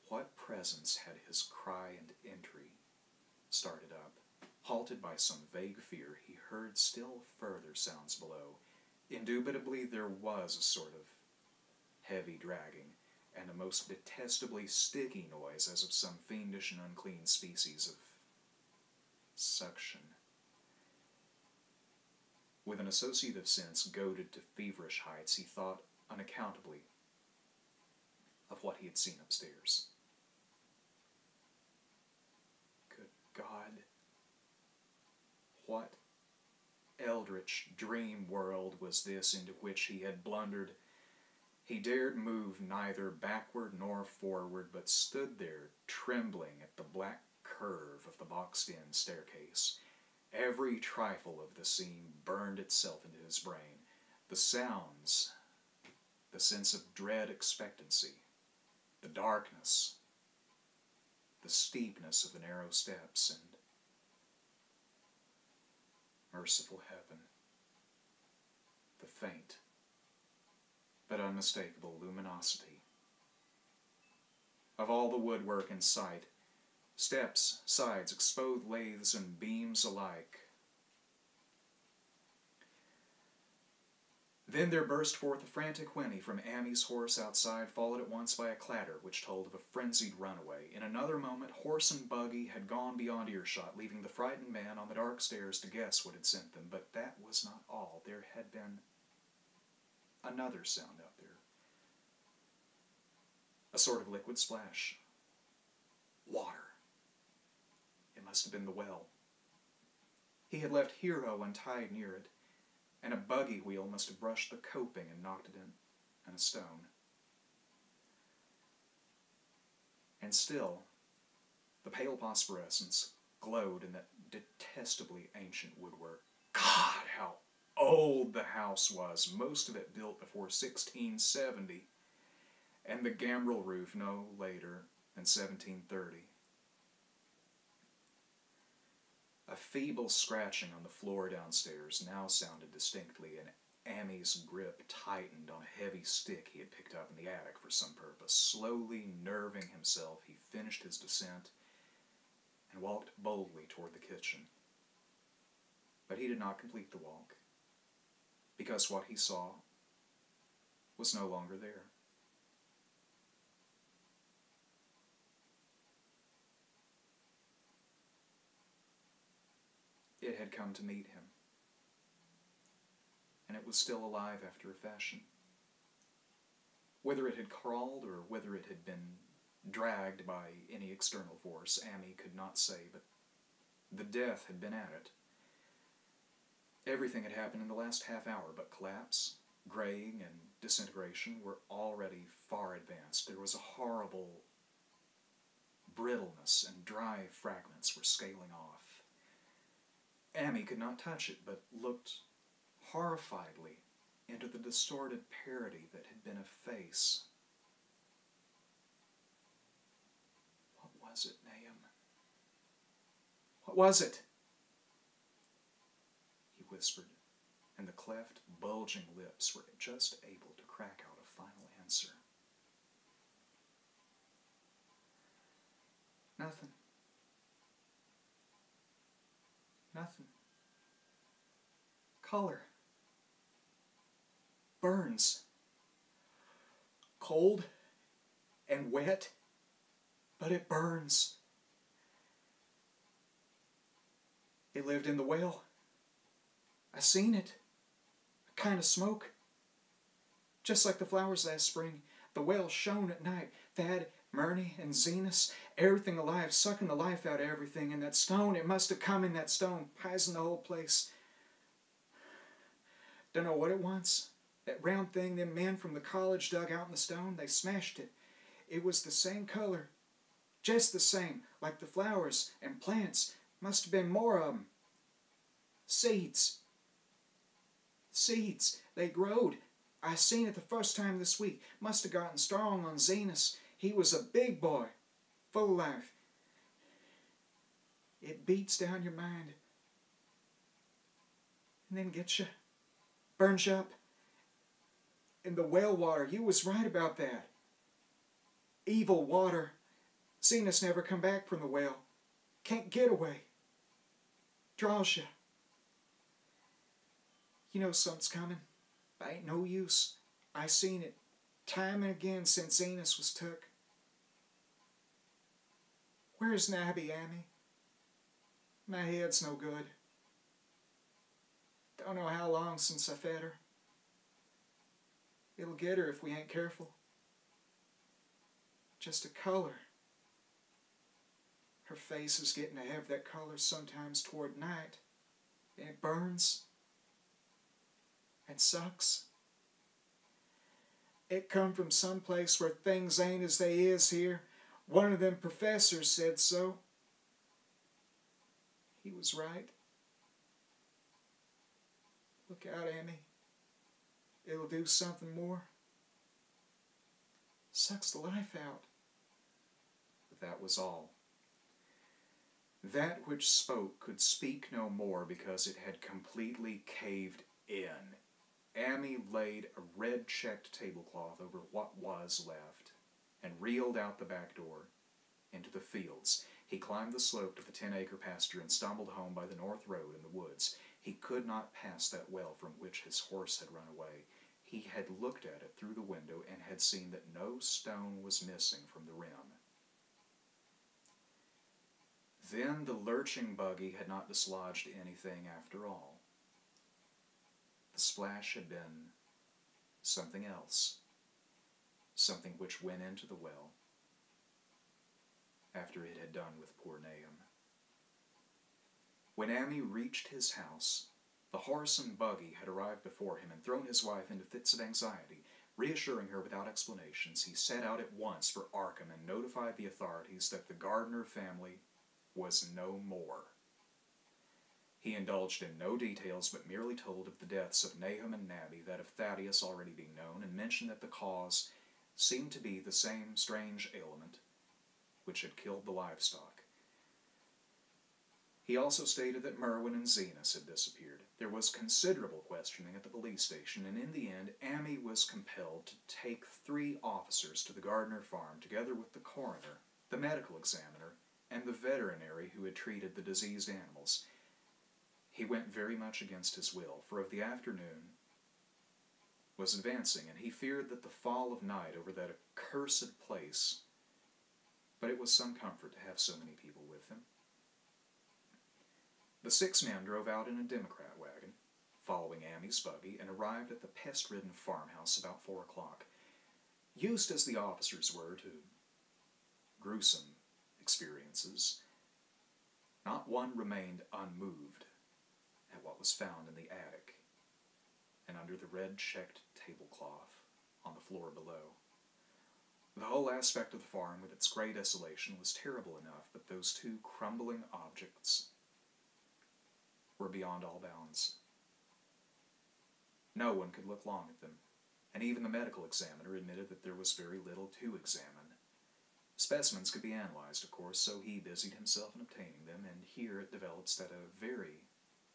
What presence had his cry and entry started up? Halted by some vague fear, he heard still further sounds below. Indubitably there was a sort of heavy dragging, and a most detestably sticky noise, as of some fiendish and unclean species of suction. With an associative sense goaded to feverish heights, he thought unaccountably of what he had seen upstairs. Good God, what eldritch dream world was this into which he had blundered He dared move neither backward nor forward, but stood there, trembling at the black curve of the boxed-in staircase. Every trifle of the scene burned itself into his brain. The sounds, the sense of dread expectancy, the darkness, the steepness of the narrow steps, and merciful heaven, the faint but unmistakable luminosity of all the woodwork in sight, steps, sides, exposed laths, and beams alike. Then there burst forth a frantic whinny from Amy's horse outside, followed at once by a clatter which told of a frenzied runaway. In another moment, horse and buggy had gone beyond earshot, leaving the frightened man on the dark stairs to guess what had sent them. But that was not all. There had been another sound out there. A sort of liquid splash. Water. It must have been the well. He had left Hero untied near it, and a buggy wheel must have brushed the coping and knocked it in a stone. And still, the pale phosphorescence glowed in that detestably ancient woodwork. God, how old the house was, most of it built before 1670, and the gambrel roof no later than 1730. A feeble scratching on the floor downstairs now sounded distinctly, and Amy's grip tightened on a heavy stick he had picked up in the attic for some purpose. Slowly nerving himself, he finished his descent and walked boldly toward the kitchen. But he did not complete the walk, because what he saw was no longer there. It had come to meet him, and it was still alive after a fashion. Whether it had crawled or whether it had been dragged by any external force, Amy could not say, but the death had been at it. Everything had happened in the last half hour, but collapse, graying, and disintegration were already far advanced. There was a horrible brittleness, and dry fragments were scaling off. Amy could not touch it, but looked horrifiedly into the distorted parody that had been a face. What was it, Nahum? What was it? He whispered, and the cleft, bulging lips were just able to crack out a final answer. Nothing. Nothing. Color. Burns. Cold and wet, but it burns. It lived in the well. I seen it. A kind of smoke. Just like the flowers last spring. The well shone at night. Thad, Murney, and Zenas, everything alive, sucking the life out of everything. And that stone, it must have come in that stone, poisoned the whole place. Don't know what it wants. That round thing them men from the college dug out in the stone, they smashed it. It was the same color. Just the same, like the flowers and plants. Must have been more of them. Seeds. Seeds. They growed. I seen it the first time this week. Must have gotten strong on Zenas. He was a big boy, full of life. It beats down your mind. And then gets you. Burns you up. And the well water, you was right about that. Evil water. Zenas never come back from the well. Can't get away. Draws you. You know something's coming. But ain't no use. I seen it time and again since Zenas was took. Where's Nabby, Amy? My head's no good. Don't know how long since I fed her. It'll get her if we ain't careful. Just a color. Her face is getting to have that color sometimes toward night. And it burns. And sucks. It come from some place where things ain't as they is here. One of them professors said so. He was right. Look out, Amy. It'll do something more. Sucks the life out. But that was all. That which spoke could speak no more because it had completely caved in. Amy laid a red-checked tablecloth over what was left and reeled out the back door into the fields. He climbed the slope to the 10-acre pasture and stumbled home by the north road in the woods. He could not pass that well from which his horse had run away. He had looked at it through the window and had seen that no stone was missing from the rim. Then the lurching buggy had not dislodged anything after all. The splash had been something else, something which went into the well after it had done with poor Nahum. When Amy reached his house, the horse and buggy had arrived before him and thrown his wife into fits of anxiety. Reassuring her without explanations, he set out at once for Arkham and notified the authorities that the Gardner family was no more. He indulged in no details, but merely told of the deaths of Nahum and Nabby, that of Thaddeus already being known, and mentioned that the cause seemed to be the same strange ailment which had killed the livestock. He also stated that Merwin and Zenas had disappeared. There was considerable questioning at the police station, and in the end, Amy was compelled to take 3 officers to the Gardner farm, together with the coroner, the medical examiner, and the veterinary who had treated the diseased animals. He went very much against his will, for of the afternoon was advancing, and he feared that the fall of night over that accursed place, but it was some comfort to have so many people with him. The 6 men drove out in a Democrat wagon, following Amy's buggy, and arrived at the pest-ridden farmhouse about 4 o'clock. Used as the officers were to gruesome experiences, not one remained unmoved at what was found in the attic and under the red-checked tablecloth on the floor below. The whole aspect of the farm, with its grey desolation, was terrible enough, but those 2 crumbling objects were beyond all bounds. No one could look long at them, and even the medical examiner admitted that there was very little to examine. Specimens could be analyzed, of course, so he busied himself in obtaining them, and here it develops that a very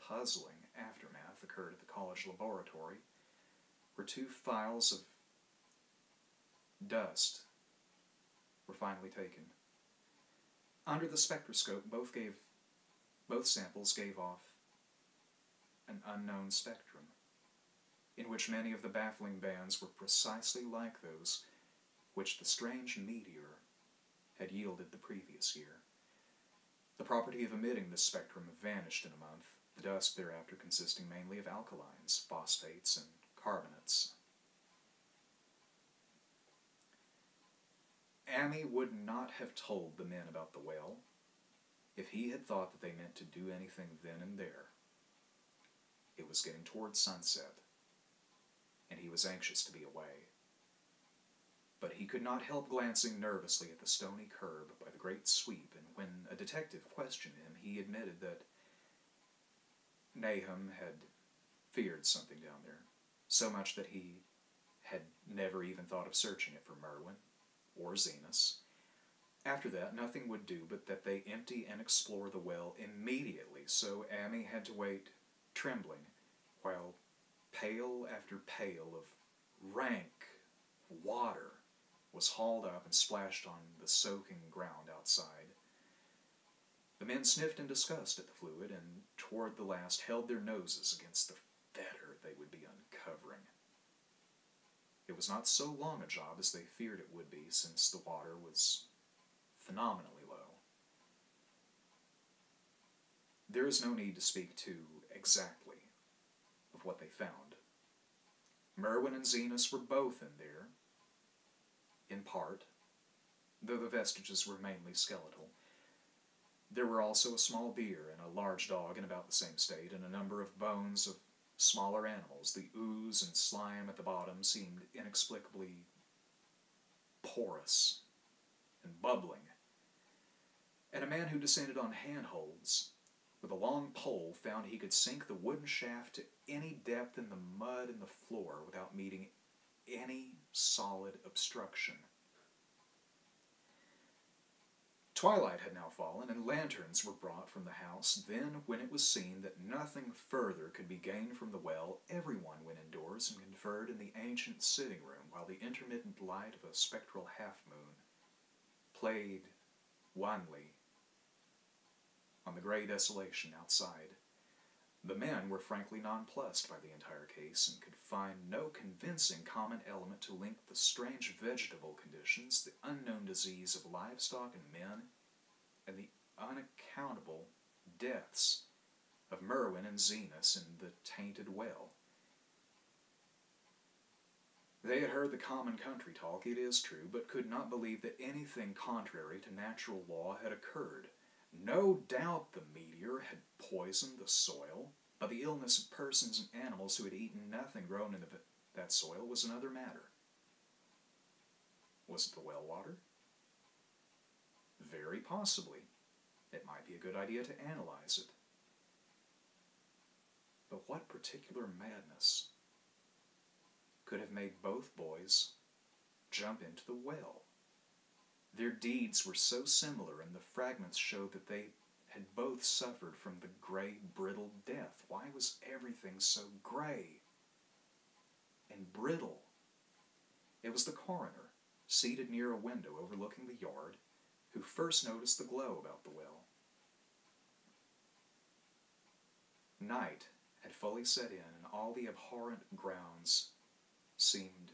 puzzling aftermath occurred at the college laboratory, where 2 files of dust were finally taken. Under the spectroscope, both samples gave off an unknown spectrum, in which many of the baffling bands were precisely like those which the strange meteor had yielded the previous year. The property of emitting this spectrum vanished in a month, the dust thereafter consisting mainly of alkalines, phosphates, and carbonates. Amy would not have told the men about the well if he had thought that they meant to do anything then and there. It was getting towards sunset, and he was anxious to be away. But he could not help glancing nervously at the stony curb by the great sweep, and when a detective questioned him, he admitted that Nahum had feared something down there, so much that he had never even thought of searching it for Merwin or Zenas. After that, nothing would do but that they empty and explore the well immediately, so Amy had to wait, trembling, while pail after pail of rank water was hauled up and splashed on the soaking ground outside. The men sniffed in disgust at the fluid, and toward the last held their noses against the fetor they would be uncovering. It was not so long a job as they feared it would be, since the water was phenomenally low. There is no need to speak too exactly of what they found. Merwin and Zenas were both in there, in part, though the vestiges were mainly skeletal. There were also a small deer and a large dog in about the same state, and a number of bones of Smaller animals, the ooze and slime at the bottom seemed inexplicably porous and bubbling. And a man who descended on handholds with a long pole found he could sink the wooden shaft to any depth in the mud in the floor without meeting any solid obstruction. Twilight had now fallen, and lanterns were brought from the house. Then, when it was seen that nothing further could be gained from the well, everyone went indoors and conferred in the ancient sitting room, while the intermittent light of a spectral half-moon played wanly on the gray desolation outside. The men were frankly nonplussed by the entire case and could find no convincing common element to link the strange vegetable conditions, the unknown disease of livestock and men, and the unaccountable deaths of Merwin and Zenas in the tainted well. They had heard the common country talk, it is true, but could not believe that anything contrary to natural law had occurred. No doubt the meteor had poisoned the soil, but the illness of persons and animals who had eaten nothing grown in that soil was another matter. Was it the well water? Very possibly. It might be a good idea to analyze it. But what particular madness could have made both boys jump into the well? Their deeds were so similar, and the fragments showed that they had both suffered from the gray, brittle death. Why was everything so gray and brittle? It was the coroner, seated near a window overlooking the yard, who first noticed the glow about the well. Night had fully set in, and all the abhorrent grounds seemed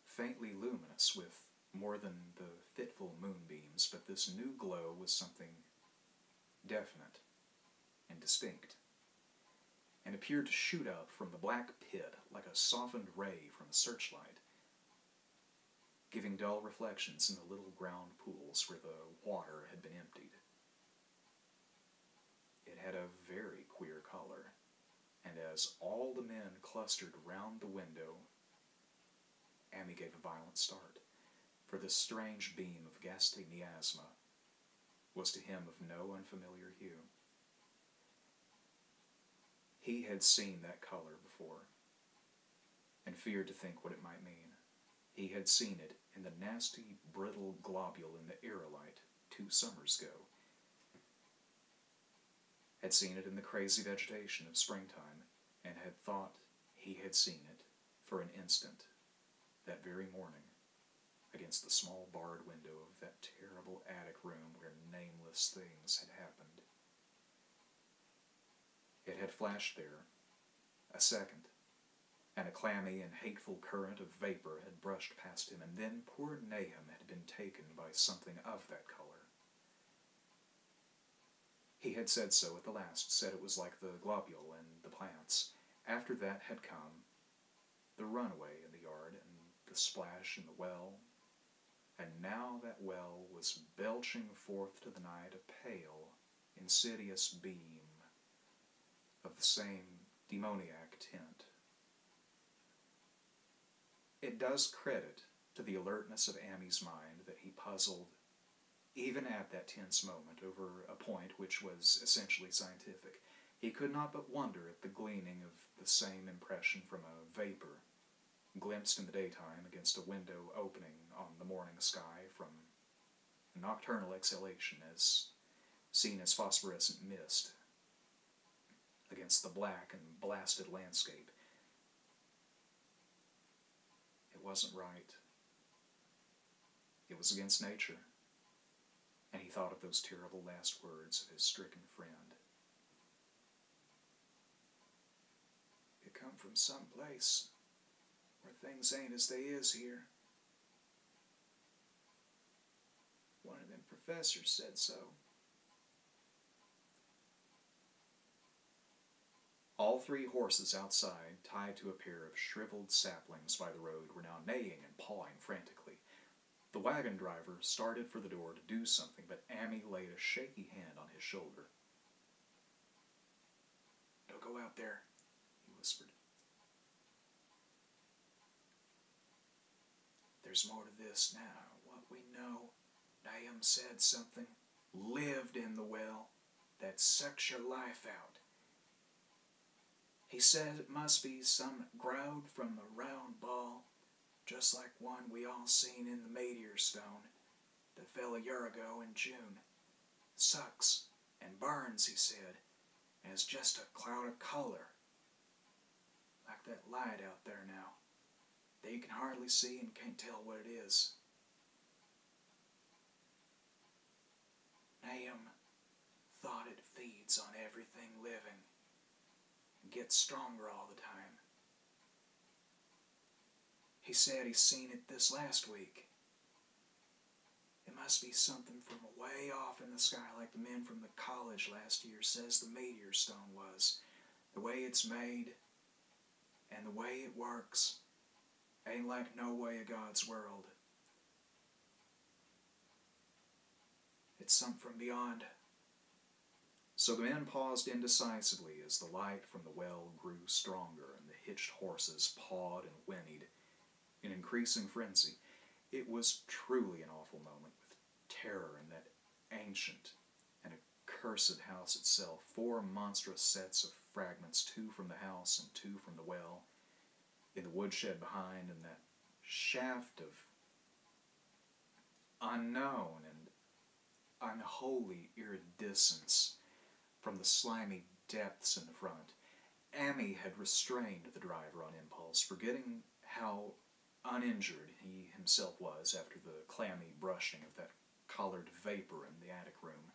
faintly luminous with more than the fitful moonbeams, but this new glow was something definite and distinct, and appeared to shoot up from the black pit like a softened ray from a searchlight, giving dull reflections in the little ground pools where the water had been emptied. It had a very queer color, and as all the men clustered round the window, Amy gave a violent start, for this strange beam of ghastly miasma was to him of no unfamiliar hue. He had seen that color before, and feared to think what it might mean. He had seen it in the nasty, brittle globule in the aerolite 2 summers ago, had seen it in the crazy vegetation of springtime, and had thought he had seen it for an instant that very morning against the small barred window of that terrible attic room where nameless things had happened. It had flashed there a second, and a clammy and hateful current of vapor had brushed past him, and then poor Nahum had been taken by something of that color. He had said so at the last, said it was like the globule and the plants. After that had come the runaway in the yard, and the splash in the well, and now that well was belching forth to the night a pale, insidious beam of the same demoniac tint. It does credit to the alertness of Amy's mind that he puzzled, even at that tense moment, over a point which was essentially scientific. He could not but wonder at the gleaning of the same impression from a vapor, glimpsed in the daytime against a window opening on the morning sky from a nocturnal exhalation as seen as phosphorescent mist against the black and blasted landscape. It wasn't right. It was against nature. And he thought of those terrible last words of his stricken friend. "You come from some place where things ain't as they is here. One of them professors said so." All 3 horses outside, tied to a pair of shriveled saplings by the road, were now neighing and pawing frantically. The wagon driver started for the door to do something, but Amy laid a shaky hand on his shoulder. "Don't go out there. whispered. There's more to this now. What we know, Nahum said something lived in the well that sucks your life out. He said it must be some growed from a round ball, just like one we all seen in the meteor stone that fell a year ago in June. Sucks and burns, he said, and it's just a cloud of color, like that light out there now, that you can hardly see and can't tell what it is. Nahum thought it feeds on everything living and gets stronger all the time. He said he's seen it this last week. It must be something from way off in the sky, like the men from the college last year says the meteor stone was. The way it's made and the way it works ain't like no way of God's world. It's something from beyond. So the men paused indecisively as the light from the well grew stronger and the hitched horses pawed and whinnied in increasing frenzy. It was truly an awful moment, with terror in that ancient and accursed house itself. 4 monstrous sets of fragments, 2 from the house and 2 from the well, in the woodshed behind, and that shaft of unknown and unholy iridescence from the slimy depths in the front. Amy had restrained the driver on impulse, forgetting how uninjured he himself was after the clammy brushing of that colored vapor in the attic room.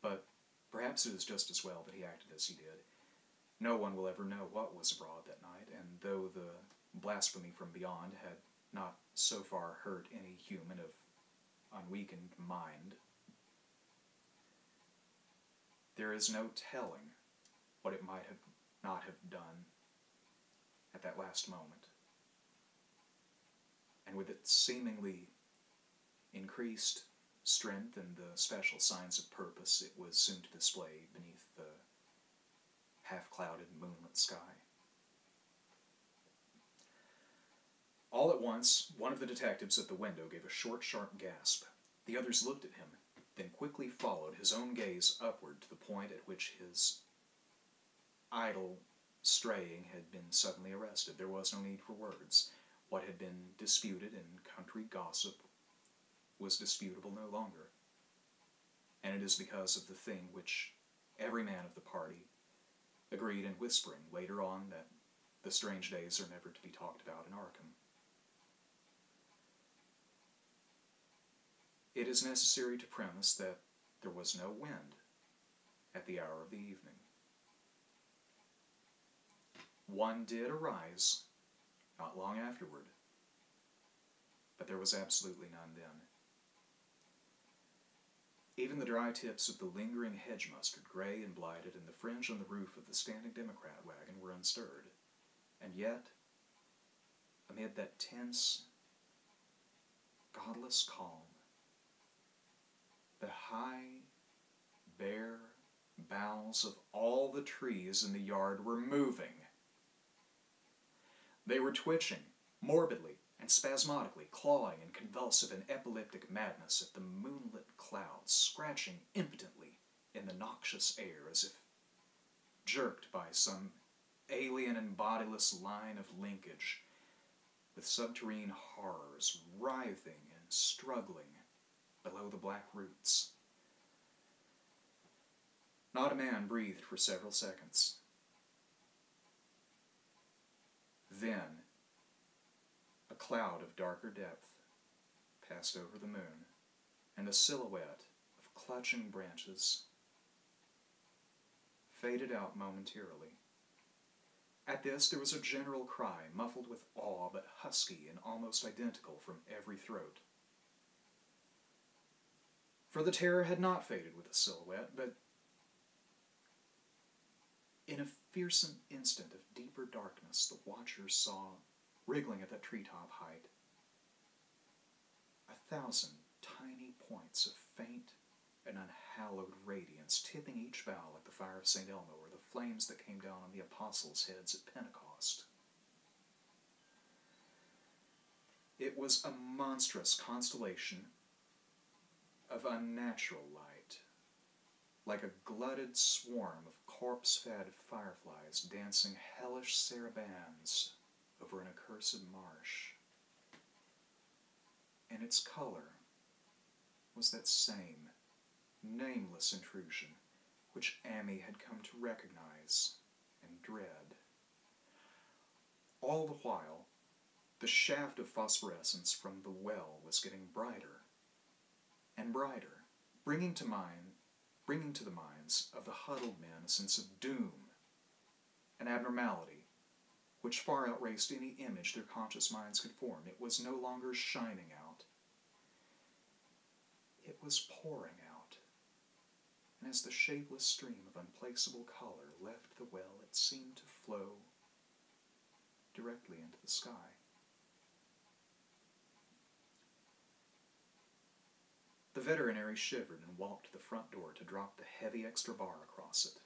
But perhaps it is just as well that he acted as he did. No one will ever know what was abroad that night, and though the blasphemy from beyond had not so far hurt any human of unweakened mind, there is no telling what it might have not have done at that last moment. And with its seemingly increased strength and the special signs of purpose it was soon to display beneath the half-clouded moonlit sky. All at once, one of the detectives at the window gave a short, sharp gasp. The others looked at him, then quickly followed his own gaze upward to the point at which his idle straying had been suddenly arrested. There was no need for words. What had been disputed in country gossip was disputable no longer. And it is because of the thing which every man of the party agreed in whispering later on, that the strange days are never to be talked about in Arkham. It is necessary to premise that there was no wind at the hour of the evening. One did arise not long afterward, but there was absolutely none then. Even the dry tips of the lingering hedge mustard, gray and blighted, and the fringe on the roof of the standing Democrat wagon were unstirred. And yet, amid that tense, godless calm, the high, bare boughs of all the trees in the yard were moving. They were twitching, morbidly and spasmodically, clawing in convulsive and epileptic madness at the moonlit clouds, scratching impotently in the noxious air as if jerked by some alien and bodiless line of linkage, with subterranean horrors writhing and struggling below the black roots. Not a man breathed for several seconds. Then, a cloud of darker depth passed over the moon, and a silhouette of clutching branches faded out momentarily. At this, there was a general cry, muffled with awe, but husky and almost identical from every throat. For the terror had not faded with the silhouette, but in a fearsome instant of deeper darkness, the watchers saw, wriggling at that treetop height, 1,000 tiny points of faint and unhallowed radiance, tipping each bough like the fire of St. Elmo, or the flames that came down on the apostles' heads at Pentecost. lost. It was a monstrous constellation of unnatural light, like a glutted swarm of corpse-fed fireflies dancing hellish sarabands over an accursed marsh. And its color was that same nameless intrusion which Amy had come to recognize and dread. All the while, the shaft of phosphorescence from the well was getting brighter and brighter, bringing to the minds of the huddled men a sense of doom, an abnormality, which far outraced any image their conscious minds could form. It was no longer shining out. It was pouring out. And as the shapeless stream of unplaceable color left the well, it seemed to flow directly into the sky. The veterinary shivered and walked to the front door to drop the heavy extra bar across it.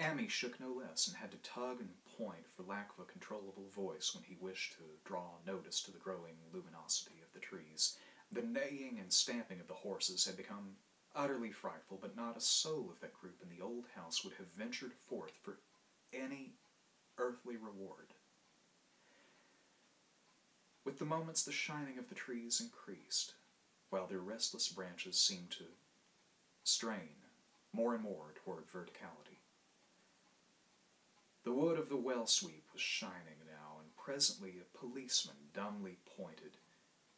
Amy shook no less and had to tug and point for lack of a controllable voice when he wished to draw notice to the growing luminosity of the trees. The neighing and stamping of the horses had become utterly frightful, but not a soul of that group in the old house would have ventured forth for any earthly reward. With the moments, the shining of the trees increased, while their restless branches seemed to strain more and more toward verticality. The wood of the well sweep was shining now, and presently a policeman dumbly pointed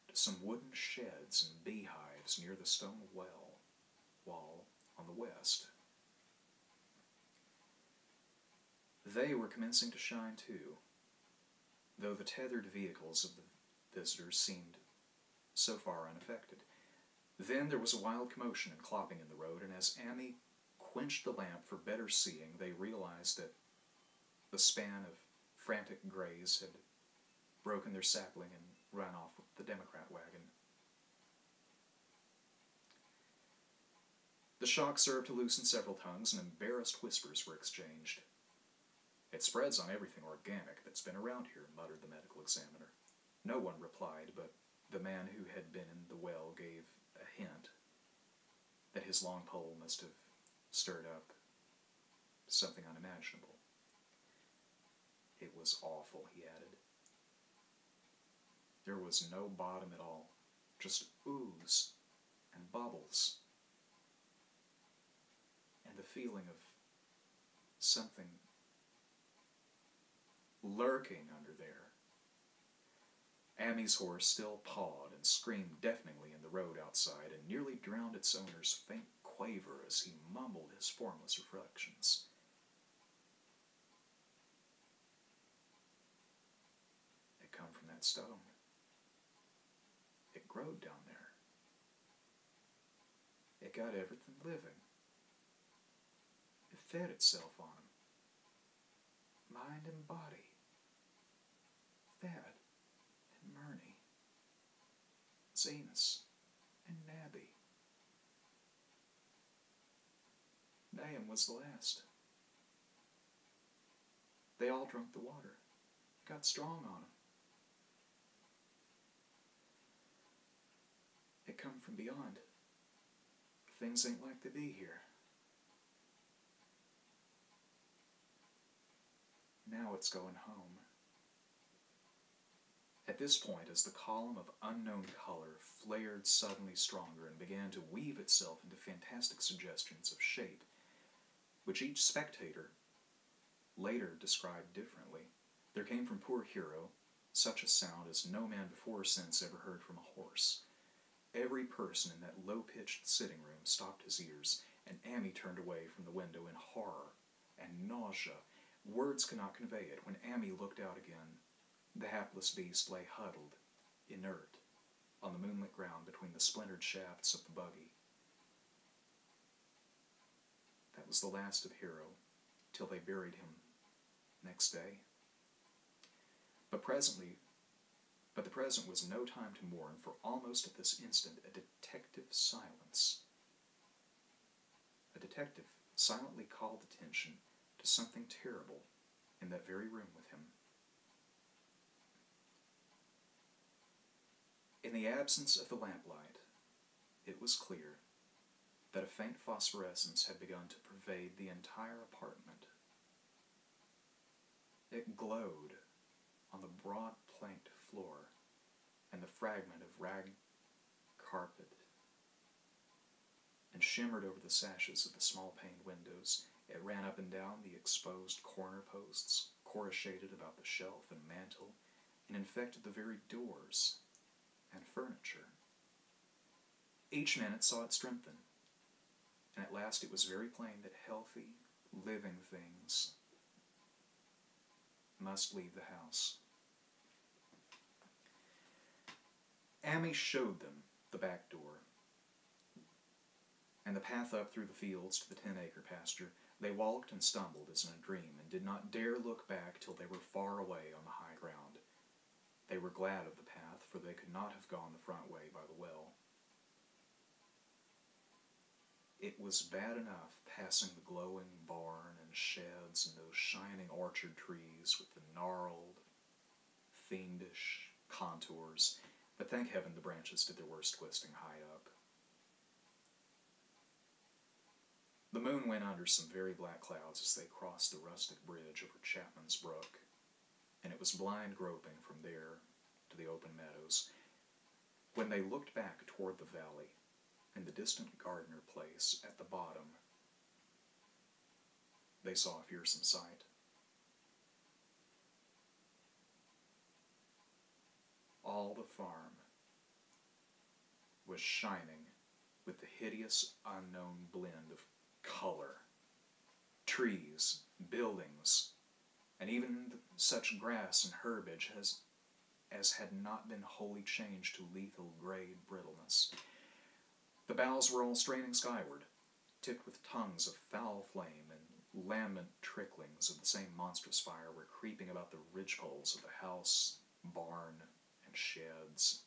to some wooden sheds and beehives near the stone wall on the west. They were commencing to shine too, though the tethered vehicles of the visitors seemed so far unaffected. Then there was a wild commotion and clopping in the road, and as Amy quenched the lamp for better seeing, they realized that the span of frantic grays had broken their sapling and run off with the Democrat wagon. The shock served to loosen several tongues, and embarrassed whispers were exchanged. "It spreads on everything organic that's been around here," muttered the medical examiner. No one replied, but the man who had been in the well gave a hint that his long pole must have stirred up something unimaginable. "It was awful," he added. There was no bottom at all, just ooze and bubbles, and the feeling of something lurking under there. Amy's horse still pawed and screamed deafeningly in the road outside, and nearly drowned its owner's faint quaver as he mumbled his formless reflections. It come from that stone. It growed down there. It got everything living. It fed itself on 'em. Mind and body. Thad and Murney. Zenas and Nabby. Nahum was the last. They all drunk the water. Got strong on 'em. It come from beyond. Things ain't like they be here. Now it's going home. At this point, as the column of unknown color flared suddenly stronger and began to weave itself into fantastic suggestions of shape, which each spectator later described differently, there came from poor Hero such a sound as no man before or since ever heard from a horse. Every person in that low-pitched sitting room stopped his ears, and Amy turned away from the window in horror and nausea. Words could not convey it. When Amy looked out again, the hapless beast lay huddled, inert, on the moonlit ground between the splintered shafts of the buggy. That was the last of Hero, till they buried him next day. But the present was no time to mourn, for almost at this instant a detective silently called attention to something terrible in that very room with him. In the absence of the lamplight, it was clear that a faint phosphorescence had begun to pervade the entire apartment. It glowed on the broad planked floor and the fragment of rag carpet, and shimmered over the sashes of the small paned windows. It ran up and down the exposed corner posts, coruscated about the shelf and mantel, and infected the very doors and furniture. Each minute saw it strengthen, and at last it was very plain that healthy, living things must leave the house. Amy showed them the back door, and the path up through the fields to the 10-acre pasture. They walked and stumbled as in a dream, and did not dare look back till they were far away on the high ground. They were glad of the path, for they could not have gone the front way by the well. It was bad enough passing the glowing barn and sheds and those shining orchard trees with the gnarled, fiendish contours, but thank heaven the branches did their worst twisting high up. The moon went under some very black clouds as they crossed the rustic bridge over Chapman's Brook, and it was blind groping from there to the open meadows. When they looked back toward the valley and the distant Gardner place at the bottom, they saw a fearsome sight. All the farm was shining with the hideous, unknown blend of color. Trees, buildings, and even such grass and herbage as had not been wholly changed to lethal gray brittleness. The boughs were all straining skyward, tipped with tongues of foul flame, and lambent tricklings of the same monstrous fire were creeping about the ridgepoles of the house, barn, and sheds.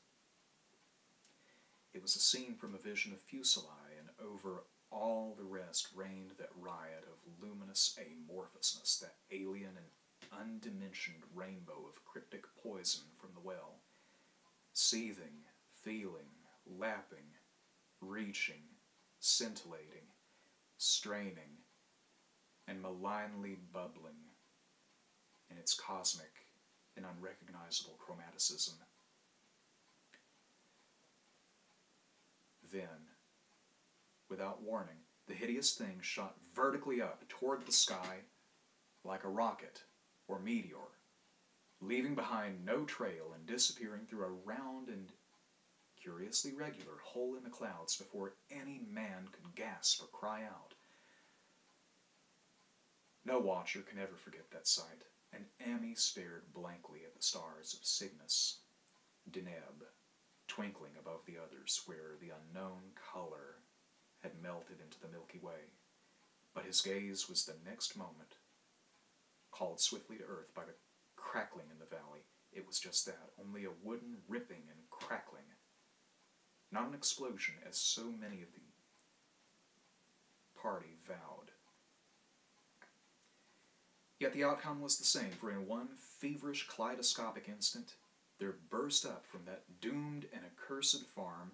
It was a scene from a vision of Fuseli, and over all the rest reigned that riot of luminous amorphousness, that alien and undimensioned rainbow of cryptic poison from the well, seething, feeling, lapping, reaching, scintillating, straining, and malignly bubbling in its cosmic and unrecognizable chromaticism. Then, without warning, the hideous thing shot vertically up toward the sky like a rocket or meteor, leaving behind no trail and disappearing through a round and curiously regular hole in the clouds before any man could gasp or cry out. No watcher can ever forget that sight, and Amy stared blankly at the stars of Cygnus, Deneb, twinkling above the others where the unknown color had melted into the Milky Way. But his gaze was the next moment called swiftly to earth by the crackling in the valley. It was just that, only a wooden ripping and crackling, not an explosion as so many of the party vowed. Yet the outcome was the same, for in one feverish kaleidoscopic instant there burst up from that doomed and accursed farm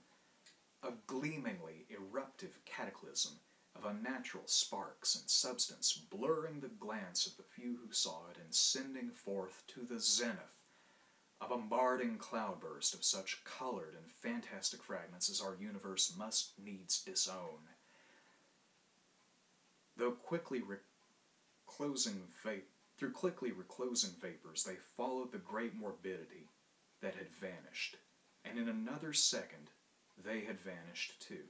a gleamingly eruptive cataclysm of unnatural sparks and substance, blurring the glance of the few who saw it and sending forth to the zenith a bombarding cloudburst of such colored and fantastic fragments as our universe must needs disown. Through quickly reclosing vapors, they followed the great morbidity that had vanished, and in another second they had vanished too.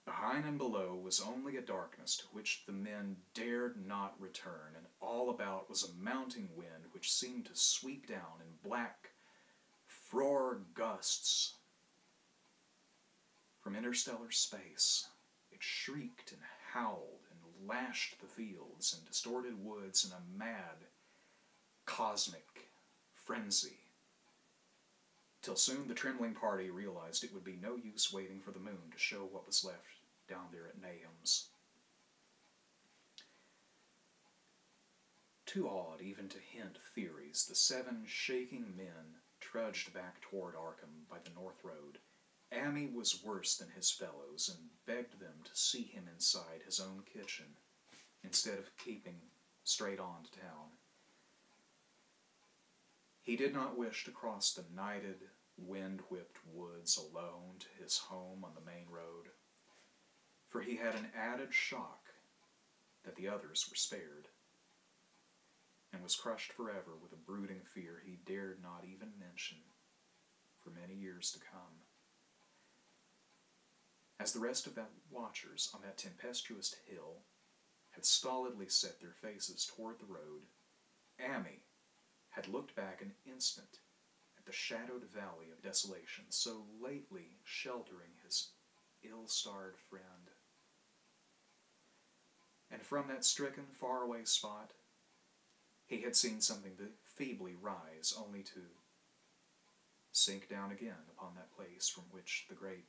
Behind and below was only a darkness to which the men dared not return, and all about was a mounting wind which seemed to sweep down in black, frore gusts from interstellar space. It shrieked and howled and lashed the fields and distorted woods in a mad, cosmic frenzy, till soon the trembling party realized it would be no use waiting for the moon to show what was left down there at Nahum's. Too awed even to hint theories, the 7 shaking men trudged back toward Arkham by the North Road. Ammi was worse than his fellows and begged them to see him inside his own kitchen instead of keeping straight on to town. He did not wish to cross the nighted, wind-whipped woods alone to his home on the main road, for he had an added shock that the others were spared, and was crushed forever with a brooding fear he dared not even mention for many years to come. As the rest of the watchers on that tempestuous hill had stolidly set their faces toward the road, Ammi had looked back an instant at the shadowed valley of desolation so lately sheltering his ill-starred friend. And from that stricken, faraway spot, he had seen something feebly rise, only to sink down again upon that place from which the great,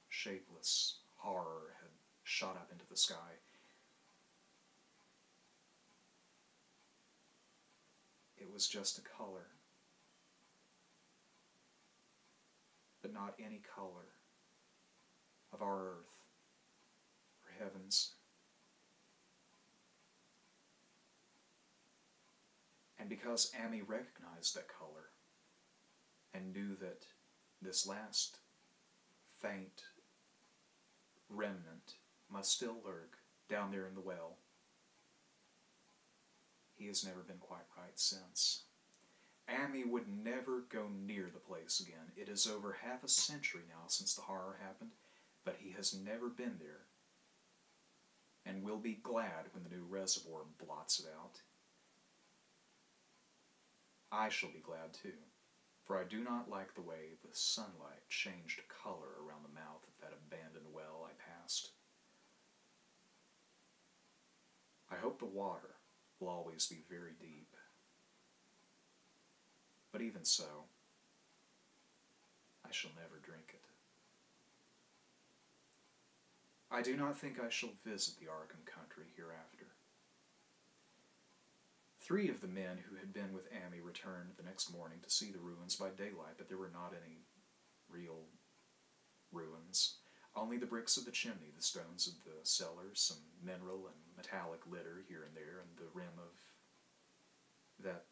shapeless horror had shot up into the sky. It was just a color, but not any color of our earth or heavens. And because Ammi recognized that color and knew that this last faint remnant must still lurk down there in the well, he has never been quite right since. Ammi would never go near the place again. It is over half a century now since the horror happened, but he has never been there, and will be glad when the new reservoir blots it out. I shall be glad too, for I do not like the way the sunlight changed color around the mouth of that abandoned well I passed. I hope the water will always be very deep, but even so, I shall never drink it. I do not think I shall visit the Arkham country hereafter. 3 of the men who had been with Ammi returned the next morning to see the ruins by daylight, but there were not any real ruins. Only the bricks of the chimney, the stones of the cellar, some mineral and metallic litter here and there, and the rim of that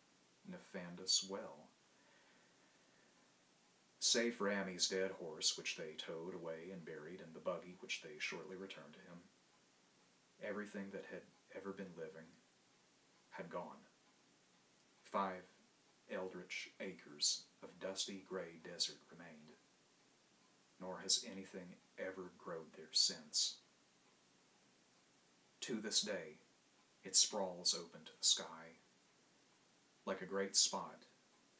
nefandous well. Save for Ammi's dead horse, which they towed away and buried, and the buggy, which they shortly returned to him, everything that had ever been living had gone. 5 eldritch acres of dusty gray desert remained, nor has anything ever growed there since. To this day, it sprawls open to the sky, like a great spot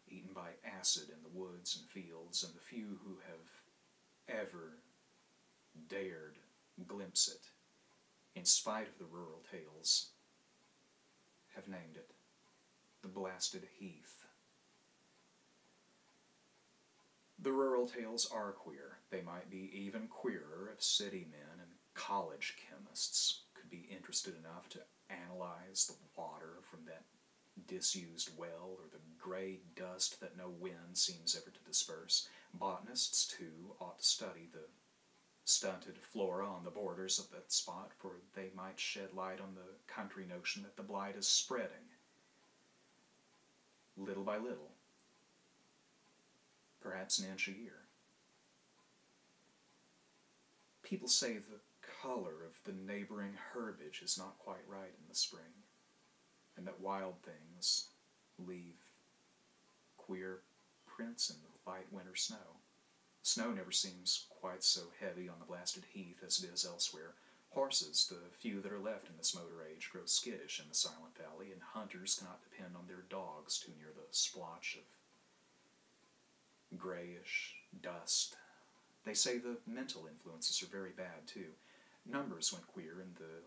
eaten by acid in the woods and fields, and the few who have ever dared glimpse it, in spite of the rural tales, have named it the Blasted Heath. The rural tales are queer. They might be even queerer if city men and college chemists could be interested enough to analyze the water from that disused well or the gray dust that no wind seems ever to disperse. Botanists, too, ought to study the stunted flora on the borders of that spot, for they might shed light on the country notion that the blight is spreading, little by little, perhaps an inch a year. People say the color of the neighboring herbage is not quite right in the spring, and that wild things leave queer prints in the light winter snow. Snow never seems quite so heavy on the Blasted Heath as it is elsewhere. Horses, the few that are left in this motor age, grow skittish in the Silent Valley, and hunters cannot depend on their dogs too near the splotch of grayish dust. They say the mental influences are very bad, too. Numbers went queer in the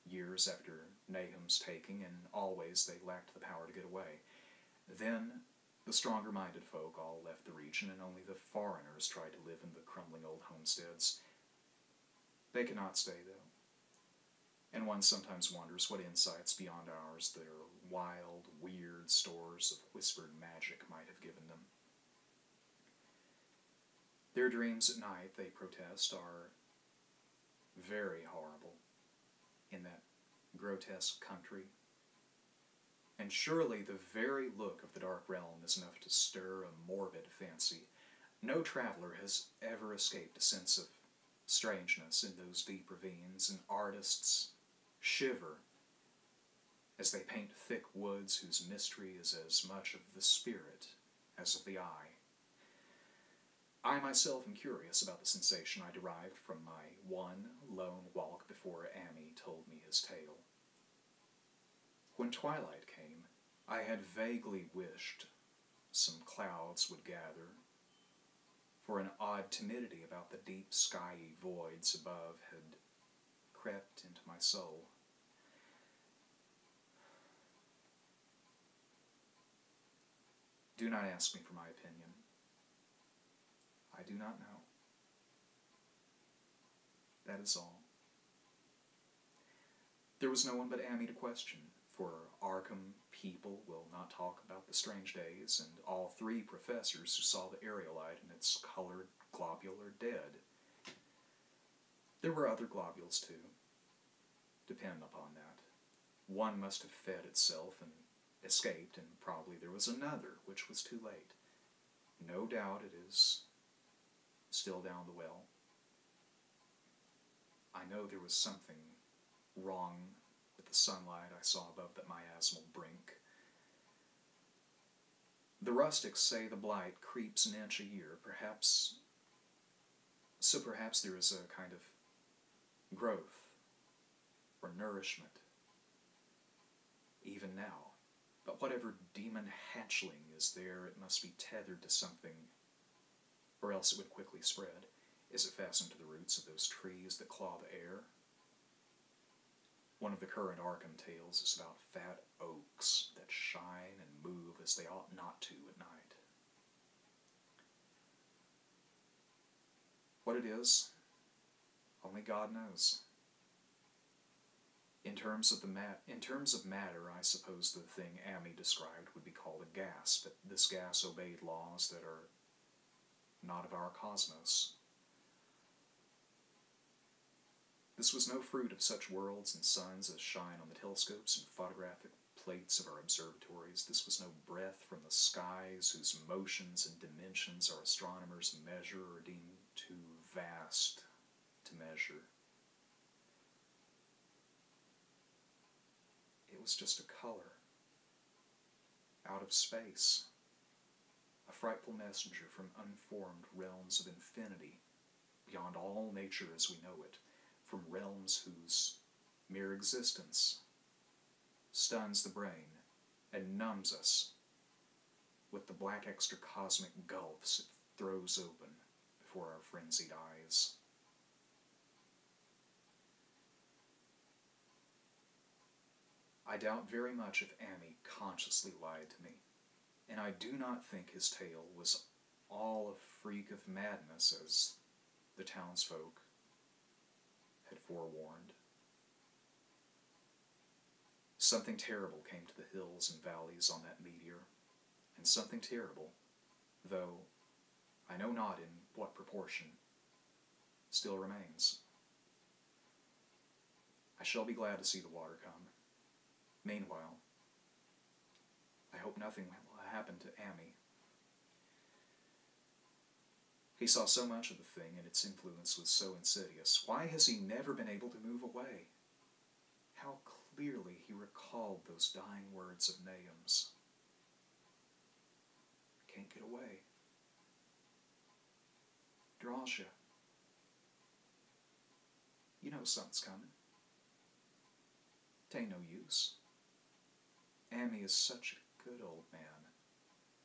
years after Nahum's taking, and always they lacked the power to get away. Then the stronger-minded folk all left the region, and only the foreigners tried to live in the crumbling old homesteads. They cannot stay, though. and one sometimes wonders what insights beyond ours their wild, weird stores of whispered magic might have given them. Their dreams at night, they protest, are very horrible in that grotesque country. And surely the very look of the dark realm is enough to stir a morbid fancy. No traveler has ever escaped a sense of strangeness in those deep ravines, and artists shiver as they paint thick woods whose mystery is as much of the spirit as of the eye. I myself am curious about the sensation I derived from my one lone walk before Ammi told me his tale. When twilight came, I had vaguely wished some clouds would gather, for an odd timidity about the deep skyey voids above had crept into my soul. Do not ask me for my opinion. I do not know. That is all. There was no one but Ammi to question, for Arkham people will not talk about the strange days, and all three professors who saw the aerolite and its colored globule are dead. There were other globules, too. Depend upon that. One must have fed itself and escaped, and probably there was another, which was too late. No doubt it is still down the well. I know there was something wrong with the sunlight I saw above the miasmal brink. The rustics say the blight creeps an inch a year, perhaps there is a kind of growth or nourishment even now. But whatever demon hatchling is there, it must be tethered to something, or else it would quickly spread. Is it fastened to the roots of those trees that claw the air? One of the current Arkham tales is about fat oaks that shine and move as they ought not to at night. What it is, only God knows. In terms of matter, I suppose the thing Ammi described would be called a gas, but this gas obeyed laws that are not of our cosmos. This was no fruit of such worlds and suns as shine on the telescopes and photographic plates of our observatories. This was no breath from the skies whose motions and dimensions our astronomers measure or deem too vast to measure. It was just a color out of space, a frightful messenger from unformed realms of infinity, beyond all nature as we know it, from realms whose mere existence stuns the brain and numbs us with the black extracosmic gulfs it throws open before our frenzied eyes. I doubt very much if Ammi consciously lied to me, and I do not think his tale was all a freak of madness as the townsfolk had forewarned. Something terrible came to the hills and valleys on that meteor, and something terrible, though I know not in what proportion, still remains. I shall be glad to see the water come. Meanwhile, I hope nothing will happen to Ammi. He saw so much of the thing, and its influence was so insidious. Why has he never been able to move away? How clearly he recalled those dying words of Nahum's. I can't get away. Drasha, you know something's coming. Tain't no use. Ammi is such a good old man.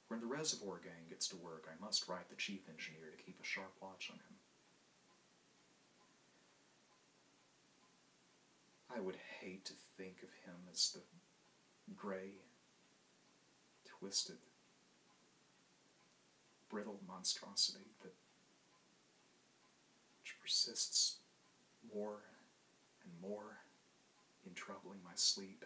When the reservoir gang gets to work, I must write the chief engineer to keep a sharp watch on him. I would hate to think of him as the gray, twisted, brittle monstrosity that which persists more and more troubling my sleep.